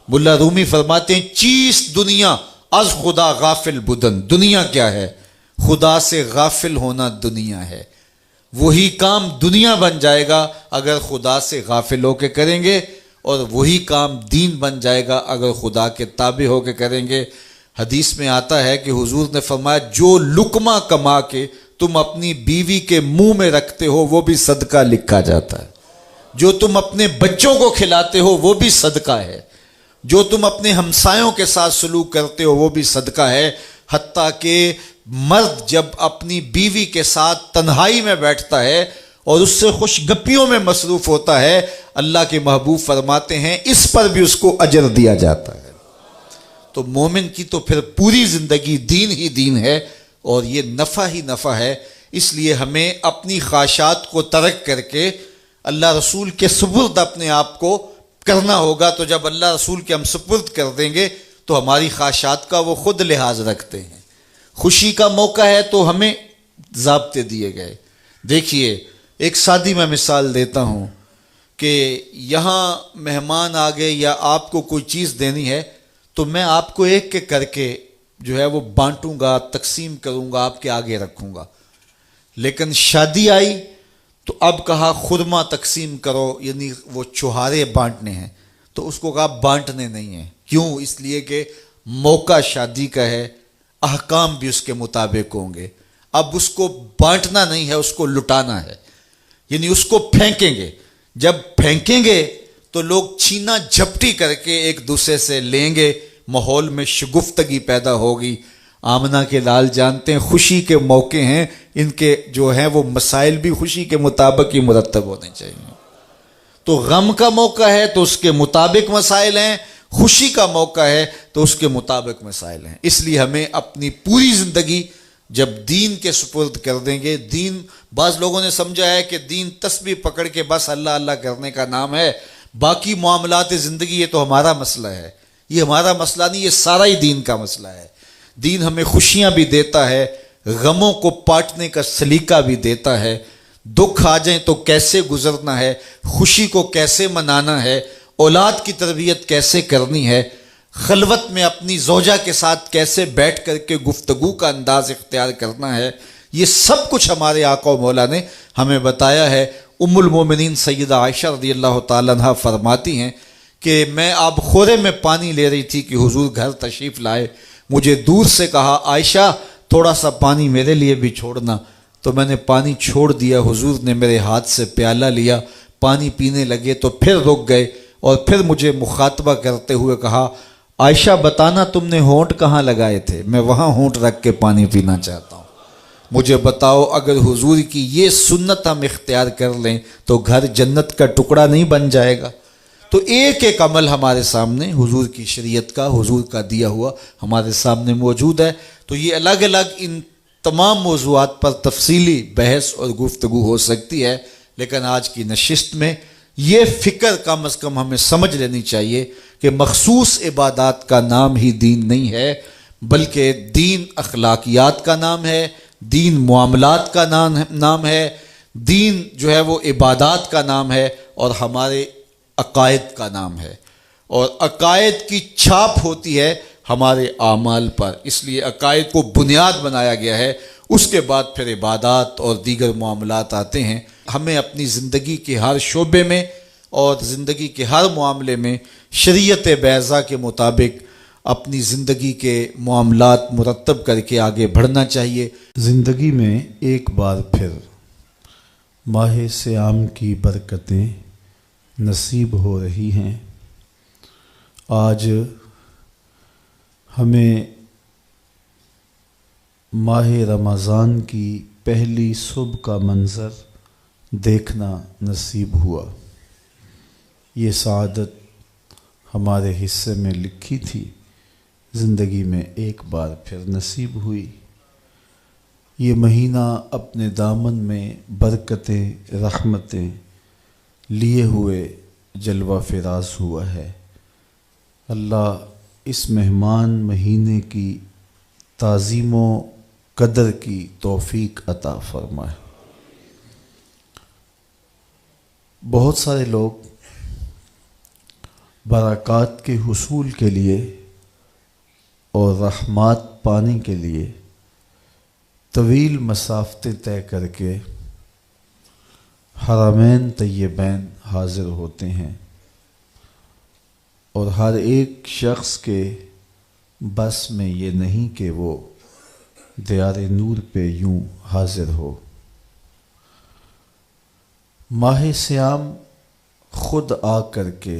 ملا رومی فرماتے ہیں چیز دنیا از خدا غافل بدن، دنیا کیا ہے؟ خدا سے غافل ہونا دنیا ہے۔ وہی کام دنیا بن جائے گا اگر خدا سے غافل ہو کے کریں گے، اور وہی کام دین بن جائے گا اگر خدا کے تابع ہو کے کریں گے۔ حدیث میں آتا ہے کہ حضور نے فرمایا جو لقمہ کما کے تم اپنی بیوی کے منہ میں رکھتے ہو وہ بھی صدقہ لکھا جاتا ہے، جو تم اپنے بچوں کو کھلاتے ہو وہ بھی صدقہ ہے، جو تم اپنے ہمسایوں کے ساتھ سلوک کرتے ہو وہ بھی صدقہ ہے۔ حتیٰ کہ مرد جب اپنی بیوی کے ساتھ تنہائی میں بیٹھتا ہے اور اس سے خوش گپیوں میں مصروف ہوتا ہے، اللہ کے محبوب فرماتے ہیں اس پر بھی اس کو اجر دیا جاتا ہے۔ تو مومن کی تو پھر پوری زندگی دین ہی دین ہے، اور یہ نفع ہی نفع ہے۔ اس لیے ہمیں اپنی خواہشات کو ترک کر کے اللہ رسول کے سپرد اپنے آپ کو کرنا ہوگا۔ تو جب اللہ رسول کے ہم سپرد کر دیں گے تو ہماری خواہشات کا وہ خود لحاظ رکھتے ہیں۔ خوشی کا موقع ہے تو ہمیں ضابطے دیے گئے۔ دیکھیے ایک سادی میں مثال دیتا ہوں کہ یہاں مہمان آ گئے یا آپ کو کوئی چیز دینی ہے تو میں آپ کو ایک ایک کر کے جو ہے وہ بانٹوں گا، تقسیم کروں گا، آپ کے آگے رکھوں گا۔ لیکن شادی آئی تو اب کہا خرما تقسیم کرو، یعنی وہ چوہارے بانٹنے ہیں، تو اس کو کہا بانٹنے نہیں ہیں۔ کیوں؟ اس لیے کہ موقع شادی کا ہے، احکام بھی اس کے مطابق ہوں گے۔ اب اس کو بانٹنا نہیں ہے، اس کو لٹانا ہے، یعنی اس کو پھینکیں گے۔ جب پھینکیں گے تو لوگ چھینا جھپٹی کر کے ایک دوسرے سے لیں گے، ماحول میں شگفتگی پیدا ہوگی۔ آمنہ کے لال جانتے ہیں خوشی کے موقع ہیں، ان کے جو ہیں وہ مسائل بھی خوشی کے مطابق ہی مرتب ہونے چاہیے۔ تو غم کا موقع ہے تو اس کے مطابق مسائل ہیں، خوشی کا موقع ہے تو اس کے مطابق مسائل ہیں۔ اس لیے ہمیں اپنی پوری زندگی جب دین کے سپرد کر دیں گے، دین، بعض لوگوں نے سمجھا ہے کہ دین تسبیح پکڑ کے بس اللہ اللہ کرنے کا نام ہے، باقی معاملات زندگی یہ تو ہمارا مسئلہ ہے۔ یہ ہمارا مسئلہ نہیں، یہ سارا ہی دین کا مسئلہ ہے۔ دین ہمیں خوشیاں بھی دیتا ہے، غموں کو پاٹنے کا سلیقہ بھی دیتا ہے، دکھ آ جائیں تو کیسے گزرنا ہے، خوشی کو کیسے منانا ہے، اولاد کی تربیت کیسے کرنی ہے، خلوت میں اپنی زوجہ کے ساتھ کیسے بیٹھ کر کے گفتگو کا انداز اختیار کرنا ہے، یہ سب کچھ ہمارے آقا و مولا نے ہمیں بتایا ہے۔ ام المومنین سیدہ عائشہ رضی اللہ تعالیٰ عنہ فرماتی ہیں کہ میں آب خورے میں پانی لے رہی تھی کہ حضور گھر تشریف لائے، مجھے دور سے کہا عائشہ تھوڑا سا پانی میرے لیے بھی چھوڑنا، تو میں نے پانی چھوڑ دیا، حضور نے میرے ہاتھ سے پیالہ لیا، پانی پینے لگے تو پھر رک گئے، اور پھر مجھے مخاطبہ کرتے ہوئے کہا عائشہ بتانا تم نے ہونٹ کہاں لگائے تھے، میں وہاں ہونٹ رکھ کے پانی پینا چاہتا ہوں، مجھے بتاؤ اگر حضور کی یہ سنت ہم اختیار کر لیں تو گھر جنت کا ٹکڑا نہیں بن جائے گا؟ تو ایک ایک عمل ہمارے سامنے حضور کی شریعت کا، حضور کا دیا ہوا ہمارے سامنے موجود ہے۔ تو یہ الگ الگ ان تمام موضوعات پر تفصیلی بحث اور گفتگو ہو سکتی ہے، لیکن آج کی نشست میں یہ فکر کم از کم ہمیں سمجھ لینی چاہیے کہ مخصوص عبادات کا نام ہی دین نہیں ہے، بلکہ دین اخلاقیات کا نام ہے، دین معاملات کا نام ہے، دین جو ہے وہ عبادات کا نام ہے، اور ہمارے عقائد کا نام ہے، اور عقائد کی چھاپ ہوتی ہے ہمارے اعمال پر۔ اس لیے عقائد کو بنیاد بنایا گیا ہے، اس کے بعد پھر عبادات اور دیگر معاملات آتے ہیں۔ ہمیں اپنی زندگی کے ہر شعبے میں اور زندگی کے ہر معاملے میں شریعت بیضا کے مطابق اپنی زندگی کے معاملات مرتب کر کے آگے بڑھنا چاہیے۔ زندگی میں ایک بار پھر ماہ صیام کی برکتیں نصیب ہو رہی ہیں۔ آج ہمیں ماہ رمضان کی پہلی صبح کا منظر دیکھنا نصیب ہوا۔ یہ سعادت ہمارے حصے میں لکھی تھی، زندگی میں ایک بار پھر نصیب ہوئی۔ یہ مہینہ اپنے دامن میں برکتیں، رحمتیں لیے ہوئے جلوہ فراز ہوا ہے۔ اللہ اس مہمان مہینے کی تعظیم و قدر کی توفیق عطا فرمائے۔ بہت سارے لوگ برکات کے حصول کے لیے اور رحمات پانے کے لیے طویل مسافتیں طے کر کے حرمین طیبین حاضر ہوتے ہیں، اور ہر ایک شخص کے بس میں یہ نہیں کہ وہ دیار نور پہ یوں حاضر ہو۔ ماہ صیام خود آ کر کے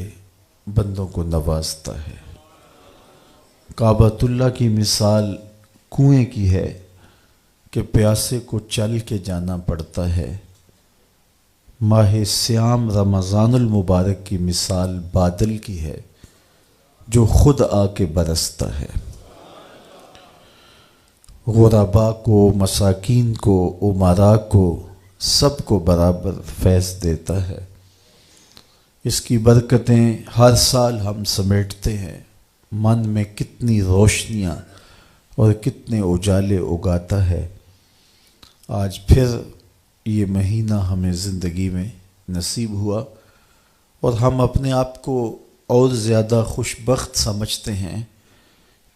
بندوں کو نوازتا ہے۔ کعبۃ اللہ کی مثال کنویں کی ہے کہ پیاسے کو چل کے جانا پڑتا ہے۔ ماہ صیام رمضان المبارک کی مثال بادل کی ہے جو خود آ کے برستا ہے، غرباء کو، مساکین کو، امراء کو، سب کو برابر فیض دیتا ہے۔ اس کی برکتیں ہر سال ہم سمیٹتے ہیں، من میں کتنی روشنیاں اور کتنے اجالے اگاتا ہے۔ آج پھر یہ مہینہ ہمیں زندگی میں نصیب ہوا، اور ہم اپنے آپ کو اور زیادہ خوش بخت سمجھتے ہیں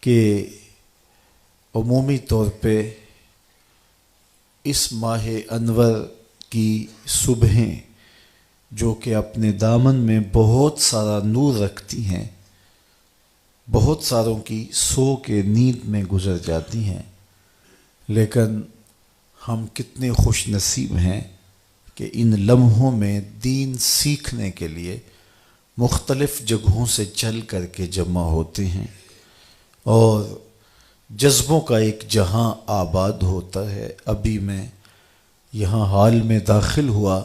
کہ عمومی طور پہ اس ماہ انور کی صبحیں جو کہ اپنے دامن میں بہت سارا نور رکھتی ہیں، بہت ساروں کی سو کے نیند میں گزر جاتی ہیں، لیکن ہم کتنے خوش نصیب ہیں کہ ان لمحوں میں دین سیکھنے کے لیے مختلف جگہوں سے چل کر کے جمع ہوتے ہیں، اور جذبوں کا ایک جہاں آباد ہوتا ہے۔ ابھی میں یہاں حال میں داخل ہوا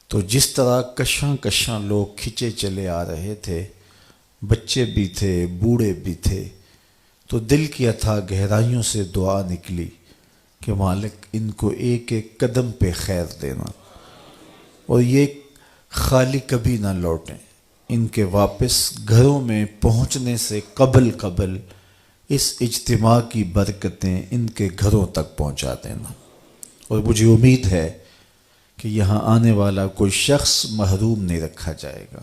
تو جس طرح کشاں کشاں لوگ کھچے چلے آ رہے تھے، بچے بھی تھے، بوڑھے بھی تھے، تو دل کی اتھاہ گہرائیوں سے دعا نکلی کہ مالک ان کو ایک ایک قدم پہ خیر دینا، اور یہ خالی کبھی نہ لوٹیں، ان کے واپس گھروں میں پہنچنے سے قبل اس اجتماع کی برکتیں ان کے گھروں تک پہنچا دینا۔ اور مجھے امید ہے کہ یہاں آنے والا کوئی شخص محروم نہیں رکھا جائے گا۔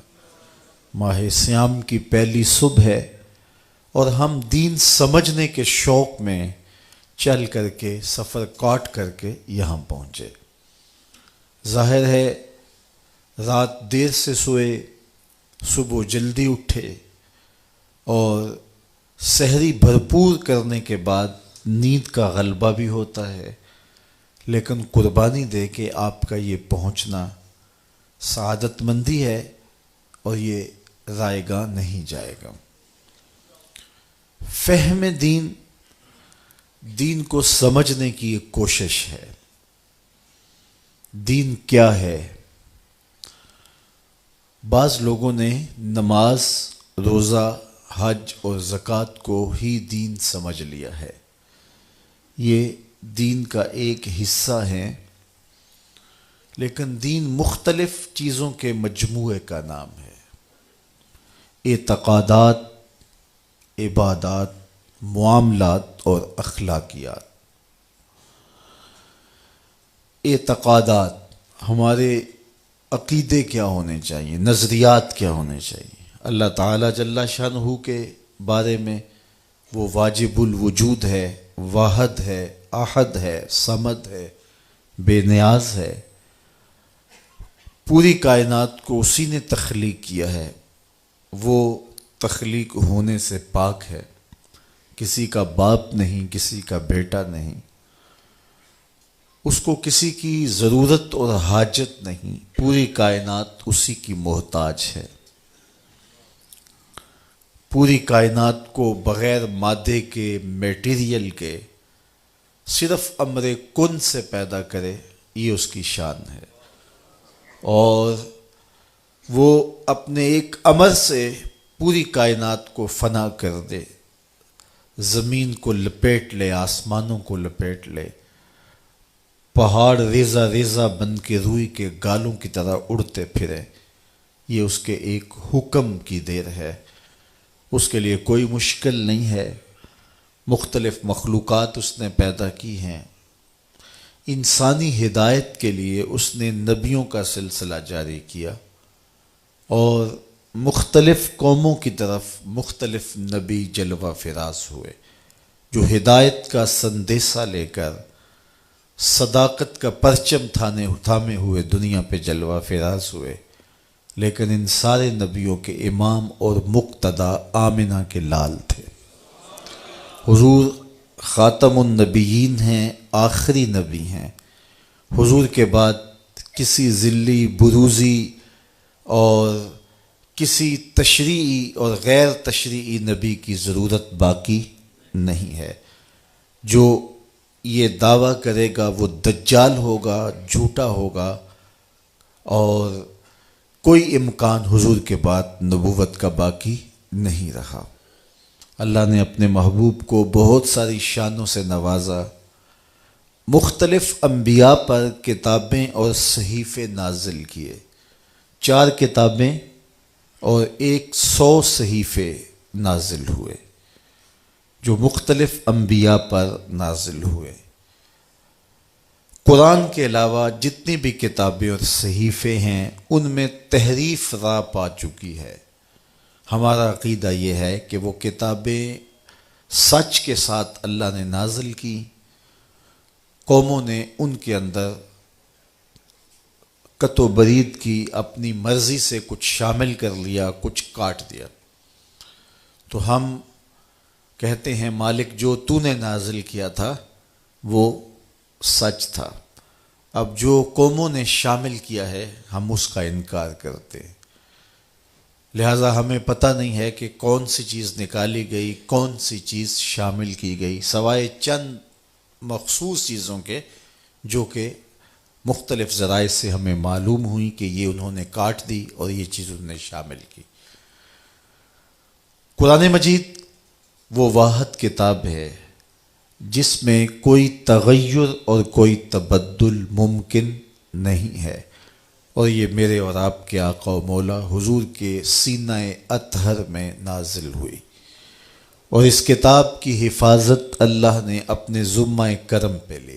ماہ صیام کی پہلی صبح ہے، اور ہم دین سمجھنے کے شوق میں چل کر کے سفر کاٹ کر کے یہاں پہنچے۔ ظاہر ہے رات دیر سے سوئے، صبح جلدی اٹھے، اور سحری بھرپور کرنے کے بعد نیند کا غلبہ بھی ہوتا ہے، لیکن قربانی دے کے آپ کا یہ پہنچنا سعادت مندی ہے، اور یہ رائے گاہ نہیں جائے گا۔ فہم دین کو سمجھنے کی ایک کوشش ہے۔ دین کیا ہے؟ بعض لوگوں نے نماز، روزہ، حج اور زکوٰۃ کو ہی دین سمجھ لیا ہے۔ یہ دین کا ایک حصہ ہے، لیکن دین مختلف چیزوں کے مجموعے کا نام ہے۔ اعتقادات، عبادات، معاملات اور اخلاقیات۔ اعتقادات، ہمارے عقیدے کیا ہونے چاہیے، نظریات کیا ہونے چاہیے۔ اللہ تعالیٰ جل شانہ کے بارے میں وہ واجب الوجود ہے، واحد ہے، احد ہے، صمد ہے، بے نیاز ہے۔ پوری کائنات کو اسی نے تخلیق کیا ہے، وہ تخلیق ہونے سے پاک ہے۔ کسی کا باپ نہیں، کسی کا بیٹا نہیں، اس کو کسی کی ضرورت اور حاجت نہیں، پوری کائنات اسی کی محتاج ہے۔ پوری کائنات کو بغیر مادے کے، میٹیریل کے، صرف امر کن سے پیدا کرے، یہ اس کی شان ہے، اور وہ اپنے ایک امر سے پوری کائنات کو فنا کر دے، زمین کو لپیٹ لے، آسمانوں کو لپیٹ لے، پہاڑ ریزہ ریزہ بن کے روئی کے گالوں کی طرح اڑتے پھرے، یہ اس کے ایک حکم کی دیر ہے، اس کے لیے کوئی مشکل نہیں ہے۔ مختلف مخلوقات اس نے پیدا کی ہیں، انسانی ہدایت کے لیے اس نے نبیوں کا سلسلہ جاری کیا، اور مختلف قوموں کی طرف مختلف نبی جلوہ فراز ہوئے، جو ہدایت کا سندیسہ لے کر صداقت کا پرچم تھامے ہوئے دنیا پہ جلوہ فراز ہوئے، لیکن ان سارے نبیوں کے امام اور مقتدی آمنہ کے لال تھے۔ حضور خاتم النبیین ہیں، آخری نبی ہیں۔ حضور کے بعد کسی ذلی، بروزی اور کسی تشریعی اور غیر تشریعی نبی کی ضرورت باقی نہیں ہے۔ جو یہ دعویٰ کرے گا وہ دجال ہوگا، جھوٹا ہوگا، اور کوئی امکان حضور کے بعد نبوت کا باقی نہیں رہا۔ اللہ نے اپنے محبوب کو بہت ساری شانوں سے نوازا، مختلف انبیاء پر کتابیں اور صحیفے نازل کیے، 4 کتابیں اور 100 صحیفے نازل ہوئے جو مختلف انبیاء پر نازل ہوئے۔ قرآن کے علاوہ جتنی بھی کتابیں اور صحیفے ہیں ان میں تحریف راہ پا چکی ہے۔ ہمارا عقیدہ یہ ہے کہ وہ کتابیں سچ کے ساتھ اللہ نے نازل کی، قوموں نے ان کے اندر قط و برید کی، اپنی مرضی سے کچھ شامل کر لیا، کچھ کاٹ دیا۔ تو ہم کہتے ہیں مالک جو تو نے نازل کیا تھا وہ سچ تھا، اب جو قوموں نے شامل کیا ہے ہم اس کا انکار کرتے ہیں، لہٰذا ہمیں پتہ نہیں ہے کہ کون سی چیز نکالی گئی، کون سی چیز شامل کی گئی، سوائے چند مخصوص چیزوں کے جو کہ مختلف ذرائع سے ہمیں معلوم ہوئی کہ یہ انہوں نے کاٹ دی اور یہ چیز انہوں نے شامل کی۔ قرآن مجید وہ واحد کتاب ہے جس میں کوئی تغیر اور کوئی تبدل ممکن نہیں ہے، اور یہ میرے اور آپ کے آقا و مولا حضور کے سینہ اطہر میں نازل ہوئی، اور اس کتاب کی حفاظت اللہ نے اپنے ذمہ کرم پہ لی۔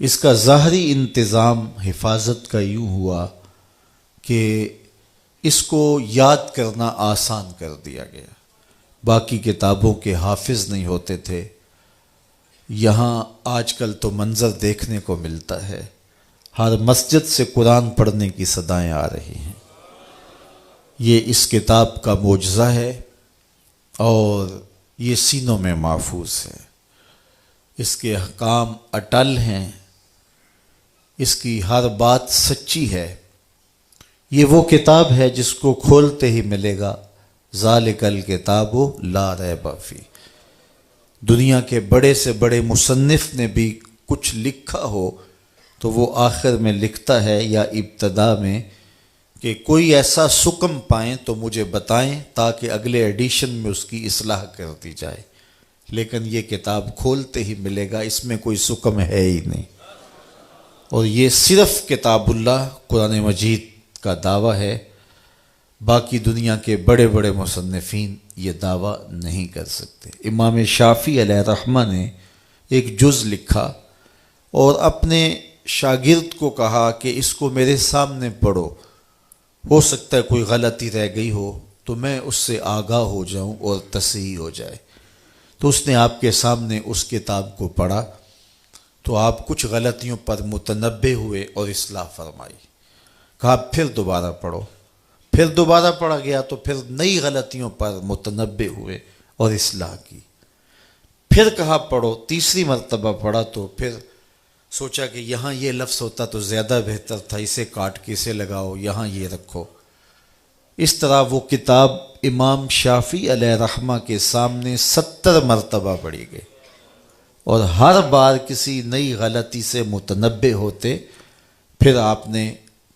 اس کا ظاہری انتظام حفاظت کا یوں ہوا کہ اس کو یاد کرنا آسان کر دیا گیا، باقی کتابوں کے حافظ نہیں ہوتے تھے۔ یہاں آج کل تو منظر دیکھنے کو ملتا ہے، ہر مسجد سے قرآن پڑھنے کی صدائیں آ رہی ہیں۔ یہ اس کتاب کا معجزہ ہے اور یہ سینوں میں محفوظ ہے، اس کے احکام اٹل ہیں، اس کی ہر بات سچی ہے۔ یہ وہ کتاب ہے جس کو کھولتے ہی ملے گا ذالک الکتاب لا ریب فیہ۔ دنیا کے بڑے سے بڑے مصنف نے بھی کچھ لکھا ہو تو وہ آخر میں لکھتا ہے یا ابتدا میں کہ کوئی ایسا سکم پائیں تو مجھے بتائیں تاکہ اگلے ایڈیشن میں اس کی اصلاح کر دی جائے، لیکن یہ کتاب کھولتے ہی ملے گا اس میں کوئی سکم ہے ہی نہیں، اور یہ صرف کتاب اللہ قرآن مجید کا دعویٰ ہے۔ باقی دنیا کے بڑے بڑے مصنفین یہ دعویٰ نہیں کر سکتے۔ امام شافعی علیہ رحمہ نے ایک جز لکھا اور اپنے شاگرد کو کہا کہ اس کو میرے سامنے پڑھو، ہو سکتا ہے کوئی غلطی رہ گئی ہو تو میں اس سے آگاہ ہو جاؤں اور تصحیح ہو جائے۔ تو اس نے آپ کے سامنے اس کتاب کو پڑھا تو آپ کچھ غلطیوں پر متنبہ ہوئے اور اصلاح فرمائی، کہا پھر دوبارہ پڑھو، پھر دوبارہ پڑھا گیا تو پھر نئی غلطیوں پر متنبہ ہوئے اور اصلاح کی. پھر کہا پڑھو، تیسری مرتبہ پڑھا تو پھر سوچا کہ یہاں یہ لفظ ہوتا تو زیادہ بہتر تھا، اسے کاٹ کے اسے لگاؤ، یہاں یہ رکھو. اس طرح وہ کتاب امام شافعی علیہ رحمہ کے سامنے 70 مرتبہ پڑھی گئی، اور ہر بار کسی نئی غلطی سے متنبہ ہوتے. پھر آپ نے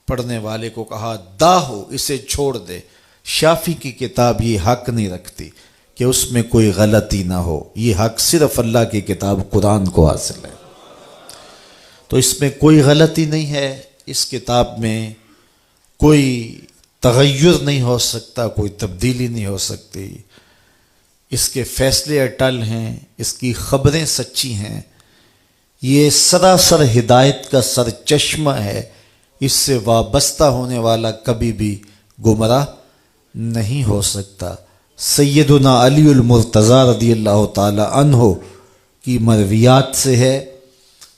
پڑھنے والے کو کہا داہو، اسے چھوڑ دے، شافعی کی کتاب یہ حق نہیں رکھتی کہ اس میں کوئی غلطی نہ ہو، یہ حق صرف اللہ کی کتاب قرآن کو حاصل ہے. تو اس میں کوئی غلطی نہیں ہے، اس کتاب میں کوئی تغیر نہیں ہو سکتا، کوئی تبدیلی نہیں ہو سکتی، اس کے فیصلے اٹل ہیں، اس کی خبریں سچی ہیں، یہ سراسر ہدایت کا سرچشمہ ہے، اس سے وابستہ ہونے والا کبھی بھی گمراہ نہیں ہو سکتا. سیدنا علی المرتضیٰ رضی اللہ تعالی عنہ کی مرویات سے ہے،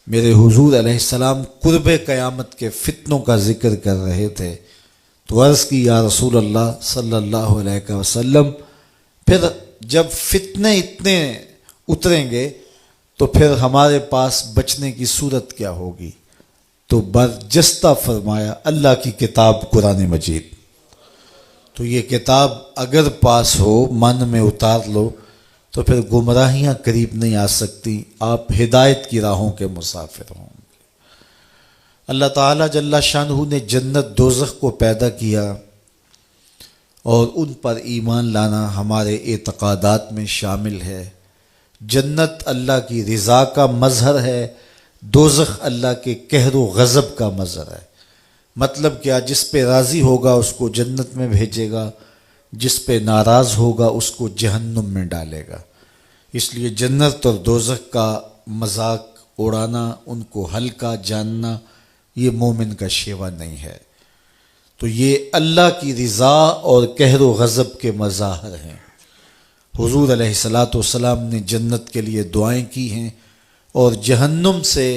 میرے حضور علیہ السلام قرب قیامت کے فتنوں کا ذکر کر رہے تھے تو عرض کی یا رسول اللہ صلی اللہ علیہ وسلم، پھر جب فتنے اتنے اتریں گے تو پھر ہمارے پاس بچنے کی صورت کیا ہوگی؟ تو برجستہ فرمایا اللہ کی کتاب قرآن مجید. تو یہ کتاب اگر پاس ہو، من میں اتار لو، تو پھر گمراہیاں قریب نہیں آ سکتی، آپ ہدایت کی راہوں کے مسافر ہوں گے. اللہ تعالیٰ جل شانہ نے جنت دوزخ کو پیدا کیا اور ان پر ایمان لانا ہمارے اعتقادات میں شامل ہے. جنت اللہ کی رضا کا مظہر ہے، دوزخ اللہ کے قہر و غضب کا مظہر ہے. مطلب کیا؟ جس پہ راضی ہوگا اس کو جنت میں بھیجے گا، جس پہ ناراض ہوگا اس کو جہنم میں ڈالے گا. اس لیے جنت اور دوزخ کا مذاق اڑانا، ان کو ہلکا جاننا، یہ مومن کا شیوا نہیں ہے. تو یہ اللہ کی رضا اور قہر و غضب کے مظاہر ہیں. حضور علیہ الصلاۃ والسلام نے جنت کے لیے دعائیں کی ہیں اور جہنم سے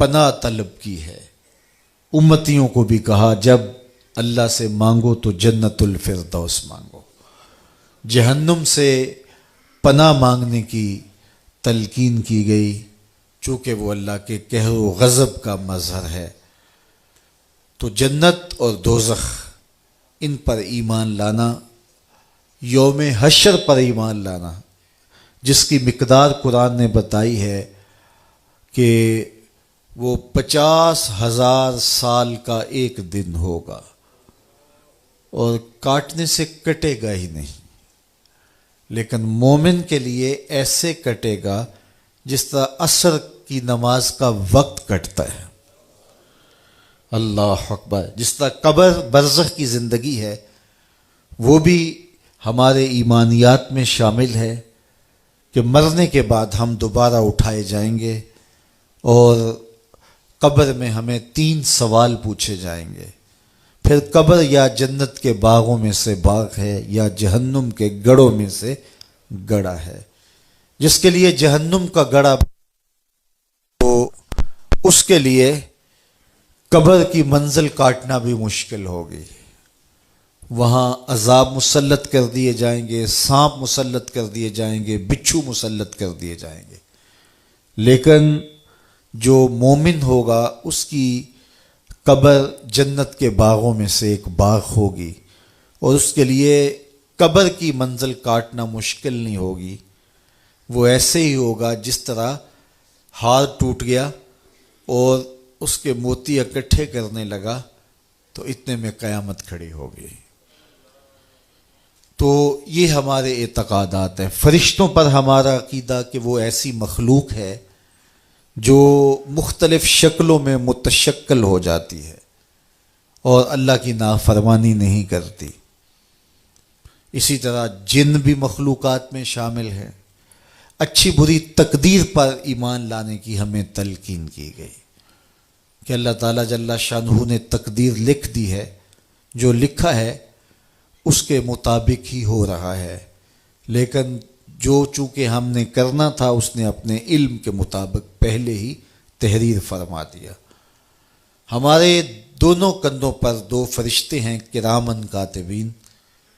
پناہ طلب کی ہے. امتیوں کو بھی کہا جب اللہ سے مانگو تو جنت الفردوس مانگو. جہنم سے پناہ مانگنے کی تلقین کی گئی چونکہ وہ اللہ کے قہر و غضب کا مظہر ہے. تو جنت اور دوزخ ان پر ایمان لانا، یوم حشر پر ایمان لانا، جس کی مقدار قرآن نے بتائی ہے کہ وہ 50,000 سال کا ایک دن ہوگا اور کاٹنے سے کٹے گا ہی نہیں. لیکن مومن کے لیے ایسے کٹے گا جس طرح عصر کی نماز کا وقت کٹتا ہے. اللہ اکبر. جس طرح قبر برزخ کی زندگی ہے وہ بھی ہمارے ایمانیات میں شامل ہے کہ مرنے کے بعد ہم دوبارہ اٹھائے جائیں گے اور قبر میں ہمیں 3 سوال پوچھے جائیں گے. پھر قبر یا جنت کے باغوں میں سے باغ ہے یا جہنم کے گڑھوں میں سے گڑھا ہے. جس کے لیے جہنم کا گڑھا تو اس کے لیے قبر کی منزل کاٹنا بھی مشکل ہوگی. وہاں عذاب مسلط کر دیے جائیں گے، سانپ مسلط کر دیے جائیں گے، بچھو مسلط کر دیے جائیں گے. لیکن جو مومن ہوگا اس کی قبر جنت کے باغوں میں سے ایک باغ ہوگی اور اس کے لیے قبر کی منزل کاٹنا مشکل نہیں ہوگی. وہ ایسے ہی ہوگا جس طرح ہار ٹوٹ گیا اور اس کے موتی اکٹھے کرنے لگا تو اتنے میں قیامت کھڑی ہوگی. تو یہ ہمارے اعتقادات ہیں. فرشتوں پر ہمارا عقیدہ کہ وہ ایسی مخلوق ہے جو مختلف شکلوں میں متشکل ہو جاتی ہے اور اللہ کی نافرمانی نہیں کرتی. اسی طرح جن بھی مخلوقات میں شامل ہے. اچھی بری تقدیر پر ایمان لانے کی ہمیں تلقین کی گئی کہ اللہ تعالیٰ جل شانہ نے تقدیر لکھ دی ہے، جو لکھا ہے اس کے مطابق ہی ہو رہا ہے. لیکن جو چونکہ ہم نے کرنا تھا اس نے اپنے علم کے مطابق پہلے ہی تحریر فرما دیا. ہمارے دونوں کندھوں پر 2 فرشتے ہیں کرامن کاتبین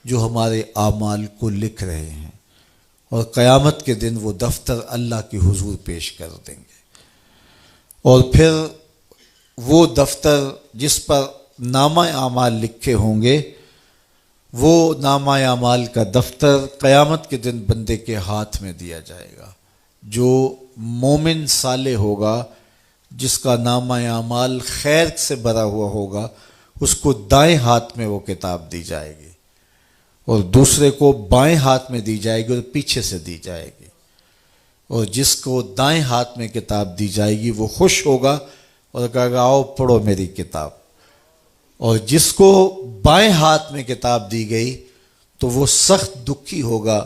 جو ہمارے اعمال کو لکھ رہے ہیں. اور قیامت کے دن وہ دفتر اللہ کے حضور پیش کر دیں گے، اور پھر وہ دفتر جس پر نامہ اعمال لکھے ہوں گے، وہ نامہ اعمال کا دفتر قیامت کے دن بندے کے ہاتھ میں دیا جائے گا۔ جو مومن صالح ہوگا، جس کا نامہ اعمال خیر سے بھرا ہوا ہوگا، اس کو دائیں ہاتھ میں وہ کتاب دی جائے گی، اور دوسرے کو بائیں ہاتھ میں دی جائے گی اور پیچھے سے دی جائے گی۔ اور جس کو دائیں ہاتھ میں کتاب دی جائے گی وہ خوش ہوگا اور کہے گا آؤ پڑھو میری کتاب، اور جس کو بائیں ہاتھ میں کتاب دی گئی تو وہ سخت دکھی ہوگا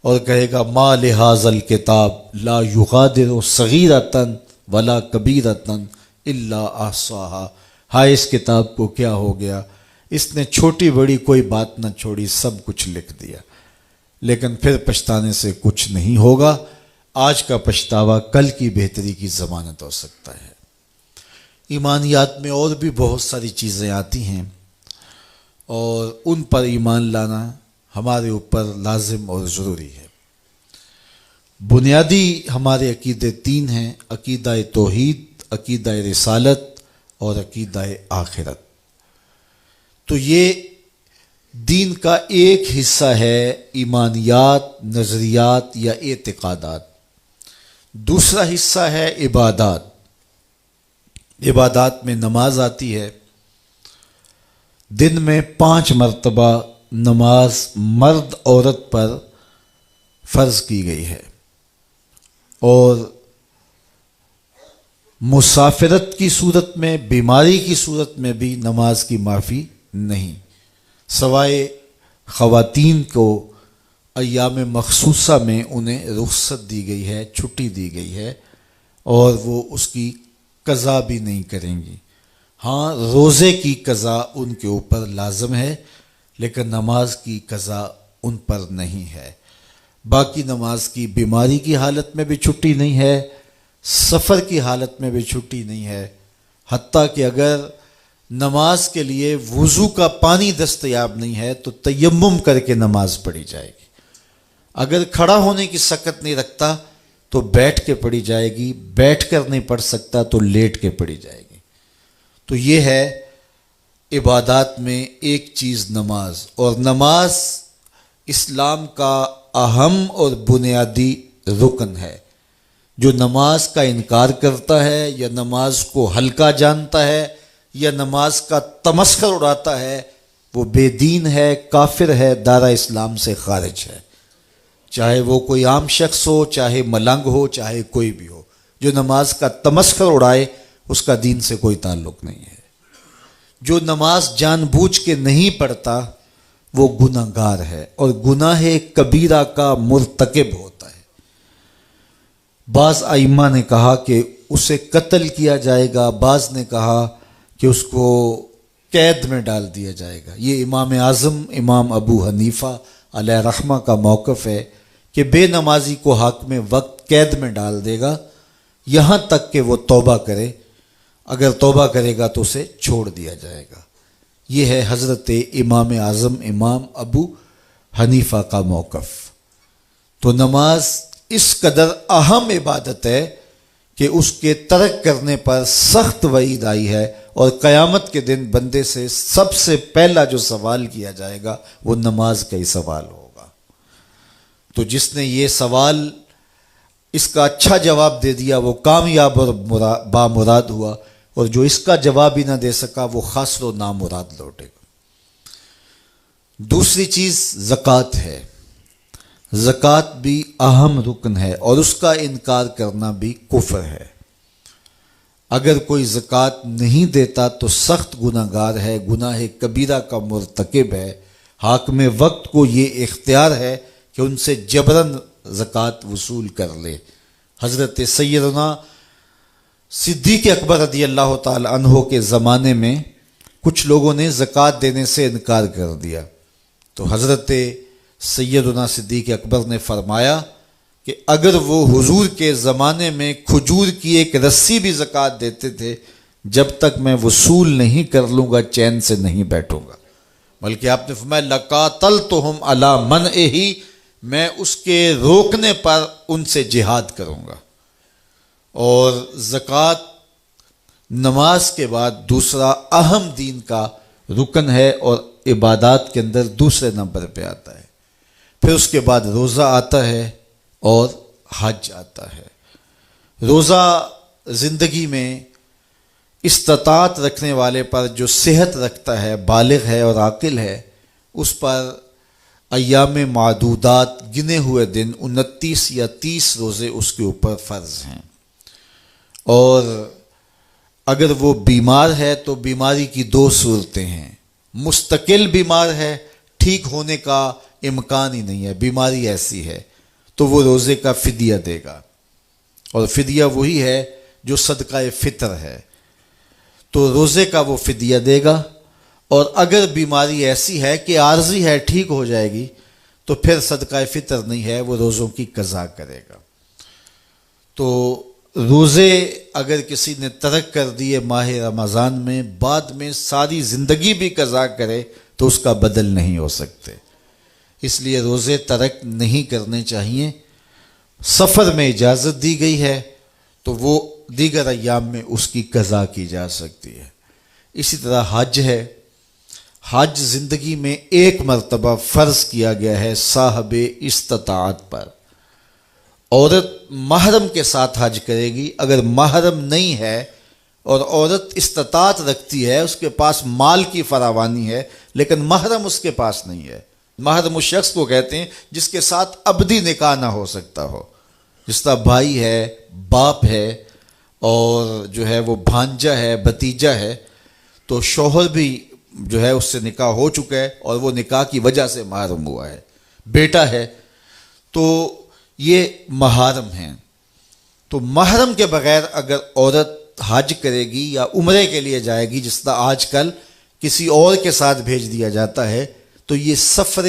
اور کہے گا ما لہذا الکتاب لا یغادر صغیرۃ ولا کبیرۃ الا احصاها، ہائے اس کتاب کو کیا ہو گیا، اس نے چھوٹی بڑی کوئی بات نہ چھوڑی، سب کچھ لکھ دیا۔ لیکن پھر پچھتانے سے کچھ نہیں ہوگا، آج کا پچھتاوا کل کی بہتری کی ضمانت ہو سکتا ہے۔ ایمانیات میں اور بھی بہت ساری چیزیں آتی ہیں، اور ان پر ایمان لانا ہمارے اوپر لازم اور ضروری ہے۔ بنیادی ہمارے عقیدے تین ہیں: عقیدہ توحید، عقیدہ رسالت اور عقیدہ آخرت۔ تو یہ دین کا ایک حصہ ہے ایمانیات، نظریات یا اعتقادات۔ دوسرا حصہ ہے عبادات۔ عبادات میں نماز آتی ہے۔ دن میں 5 مرتبہ نماز مرد عورت پر فرض کی گئی ہے، اور مسافرت کی صورت میں، بیماری کی صورت میں بھی نماز کی معافی نہیں، سوائے خواتین کو ایام مخصوصہ میں انہیں رخصت دی گئی ہے، چھٹی دی گئی ہے، اور وہ اس کی قضا بھی نہیں کریں گی۔ ہاں، روزے کی قضا ان کے اوپر لازم ہے، لیکن نماز کی قضا ان پر نہیں ہے۔ باقی نماز کی بیماری کی حالت میں بھی چھٹی نہیں ہے، سفر کی حالت میں بھی چھٹی نہیں ہے، حتیٰ کہ اگر نماز کے لیے وضو کا پانی دستیاب نہیں ہے تو تیمم کر کے نماز پڑھی جائے گی۔ اگر کھڑا ہونے کی سکت نہیں رکھتا تو بیٹھ کے پڑھی جائے گی، بیٹھ کر نہیں پڑھ سکتا تو لیٹ کے پڑھی جائے گی۔ تو یہ ہے عبادات میں ایک چیز نماز، اور نماز اسلام کا اہم اور بنیادی رکن ہے۔ جو نماز کا انکار کرتا ہے یا نماز کو ہلکا جانتا ہے یا نماز کا تمسخر اڑاتا ہے، وہ بے دین ہے، کافر ہے، دائرہ اسلام سے خارج ہے، چاہے وہ کوئی عام شخص ہو، چاہے ملنگ ہو، چاہے کوئی بھی ہو۔ جو نماز کا تمسخر اڑائے اس کا دین سے کوئی تعلق نہیں ہے۔ جو نماز جان بوجھ کے نہیں پڑھتا وہ گناہ گار ہے، اور گناہ کبیرہ کا مرتکب ہوتا ہے۔ بعض ائمہ نے کہا کہ اسے قتل کیا جائے گا، بعض نے کہا کہ اس کو قید میں ڈال دیا جائے گا۔ یہ امام اعظم امام ابو حنیفہ علیہ رحمہ کا موقف ہے کہ بے نمازی کو حاکم وقت قید میں ڈال دے گا یہاں تک کہ وہ توبہ کرے، اگر توبہ کرے گا تو اسے چھوڑ دیا جائے گا۔ یہ ہے حضرت امام اعظم امام ابو حنیفہ کا موقف۔ تو نماز اس قدر اہم عبادت ہے کہ اس کے ترک کرنے پر سخت وعید آئی ہے، اور قیامت کے دن بندے سے سب سے پہلا جو سوال کیا جائے گا وہ نماز کا ہی سوال ہوگا۔ تو جس نے یہ سوال اس کا اچھا جواب دے دیا وہ کامیاب اور بامراد ہوا، اور جو اس کا جواب ہی نہ دے سکا وہ خاسر و نامراد لوٹے گا۔ دوسری چیز زکوٰۃ ہے۔ زکوٰۃ بھی اہم رکن ہے، اور اس کا انکار کرنا بھی کفر ہے۔ اگر کوئی زکوٰۃ نہیں دیتا تو سخت گناہ گار ہے، گناہ کبیرہ کا مرتکب ہے۔ حاکم وقت کو یہ اختیار ہے کہ ان سے جبراً زکوٰۃ وصول کر لے۔ حضرت سیدنا صدیق اکبر رضی اللہ تعالی عنہ کے زمانے میں کچھ لوگوں نے زکوٰۃ دینے سے انکار کر دیا، تو حضرت سیدنا صدیق اکبر نے فرمایا کہ اگر وہ حضور کے زمانے میں کھجور کی ایک رسی بھی زکوٰۃ دیتے تھے، جب تک میں وصول نہیں کر لوں گا چین سے نہیں بیٹھوں گا۔ بلکہ آپ نے فرمایا لَقَاتَلْتُهُمْ عَلَىٰ مَنْعِهِ، میں اس کے روکنے پر ان سے جہاد کروں گا. اور زکوٰۃ نماز کے بعد دوسرا اہم دین کا رکن ہے اور عبادات کے اندر دوسرے نمبر پہ آتا ہے. پھر اس کے بعد روزہ آتا ہے اور حج آتا ہے. روزہ زندگی میں استطاعت رکھنے والے پر، جو صحت رکھتا ہے، بالغ ہے اور عاقل ہے، اس پر ایام معدودات، گنے ہوئے دن، 29 یا 30 روزے اس کے اوپر فرض ہیں. اور اگر وہ بیمار ہے تو بیماری کی 2 صورتیں ہیں. مستقل بیمار ہے، ٹھیک ہونے کا امکان ہی نہیں ہے، بیماری ایسی ہے، تو وہ روزے کا فدیہ دے گا. اور فدیہ وہی ہے جو صدقہ فطر ہے، تو روزے کا وہ فدیہ دے گا. اور اگر بیماری ایسی ہے کہ عارضی ہے، ٹھیک ہو جائے گی، تو پھر صدقہ فطر نہیں ہے، وہ روزوں کی قضا کرے گا. تو روزے اگر کسی نے ترک کر دیے ماہ رمضان میں، بعد میں ساری زندگی بھی قضا کرے تو اس کا بدل نہیں ہو سکتے. اس لیے روزے ترک نہیں کرنے چاہیے. سفر میں اجازت دی گئی ہے تو وہ دیگر ایام میں اس کی قضا کی جا سکتی ہے. اسی طرح حج ہے. حج زندگی میں ایک مرتبہ فرض کیا گیا ہے صاحب استطاعت پر. عورت محرم کے ساتھ حج کرے گی. اگر محرم نہیں ہے اور عورت استطاعت رکھتی ہے، اس کے پاس مال کی فراوانی ہے، لیکن محرم اس کے پاس نہیں ہے. محرم اس شخص کو کہتے ہیں جس کے ساتھ ابدی نکاح نہ ہو سکتا ہو. جس طرح بھائی ہے، باپ ہے، اور جو ہے وہ بھانجا ہے، بھتیجا ہے، تو شوہر بھی جو ہے اس سے نکاح ہو چکا ہے اور وہ نکاح کی وجہ سے محرم ہوا ہے. بیٹا ہے، تو یہ محارم ہیں. تو محرم کے بغیر اگر عورت حج کرے گی یا عمرے کے لیے جائے گی، جس طرح آج کل کسی اور کے ساتھ بھیج دیا جاتا ہے، تو یہ سفر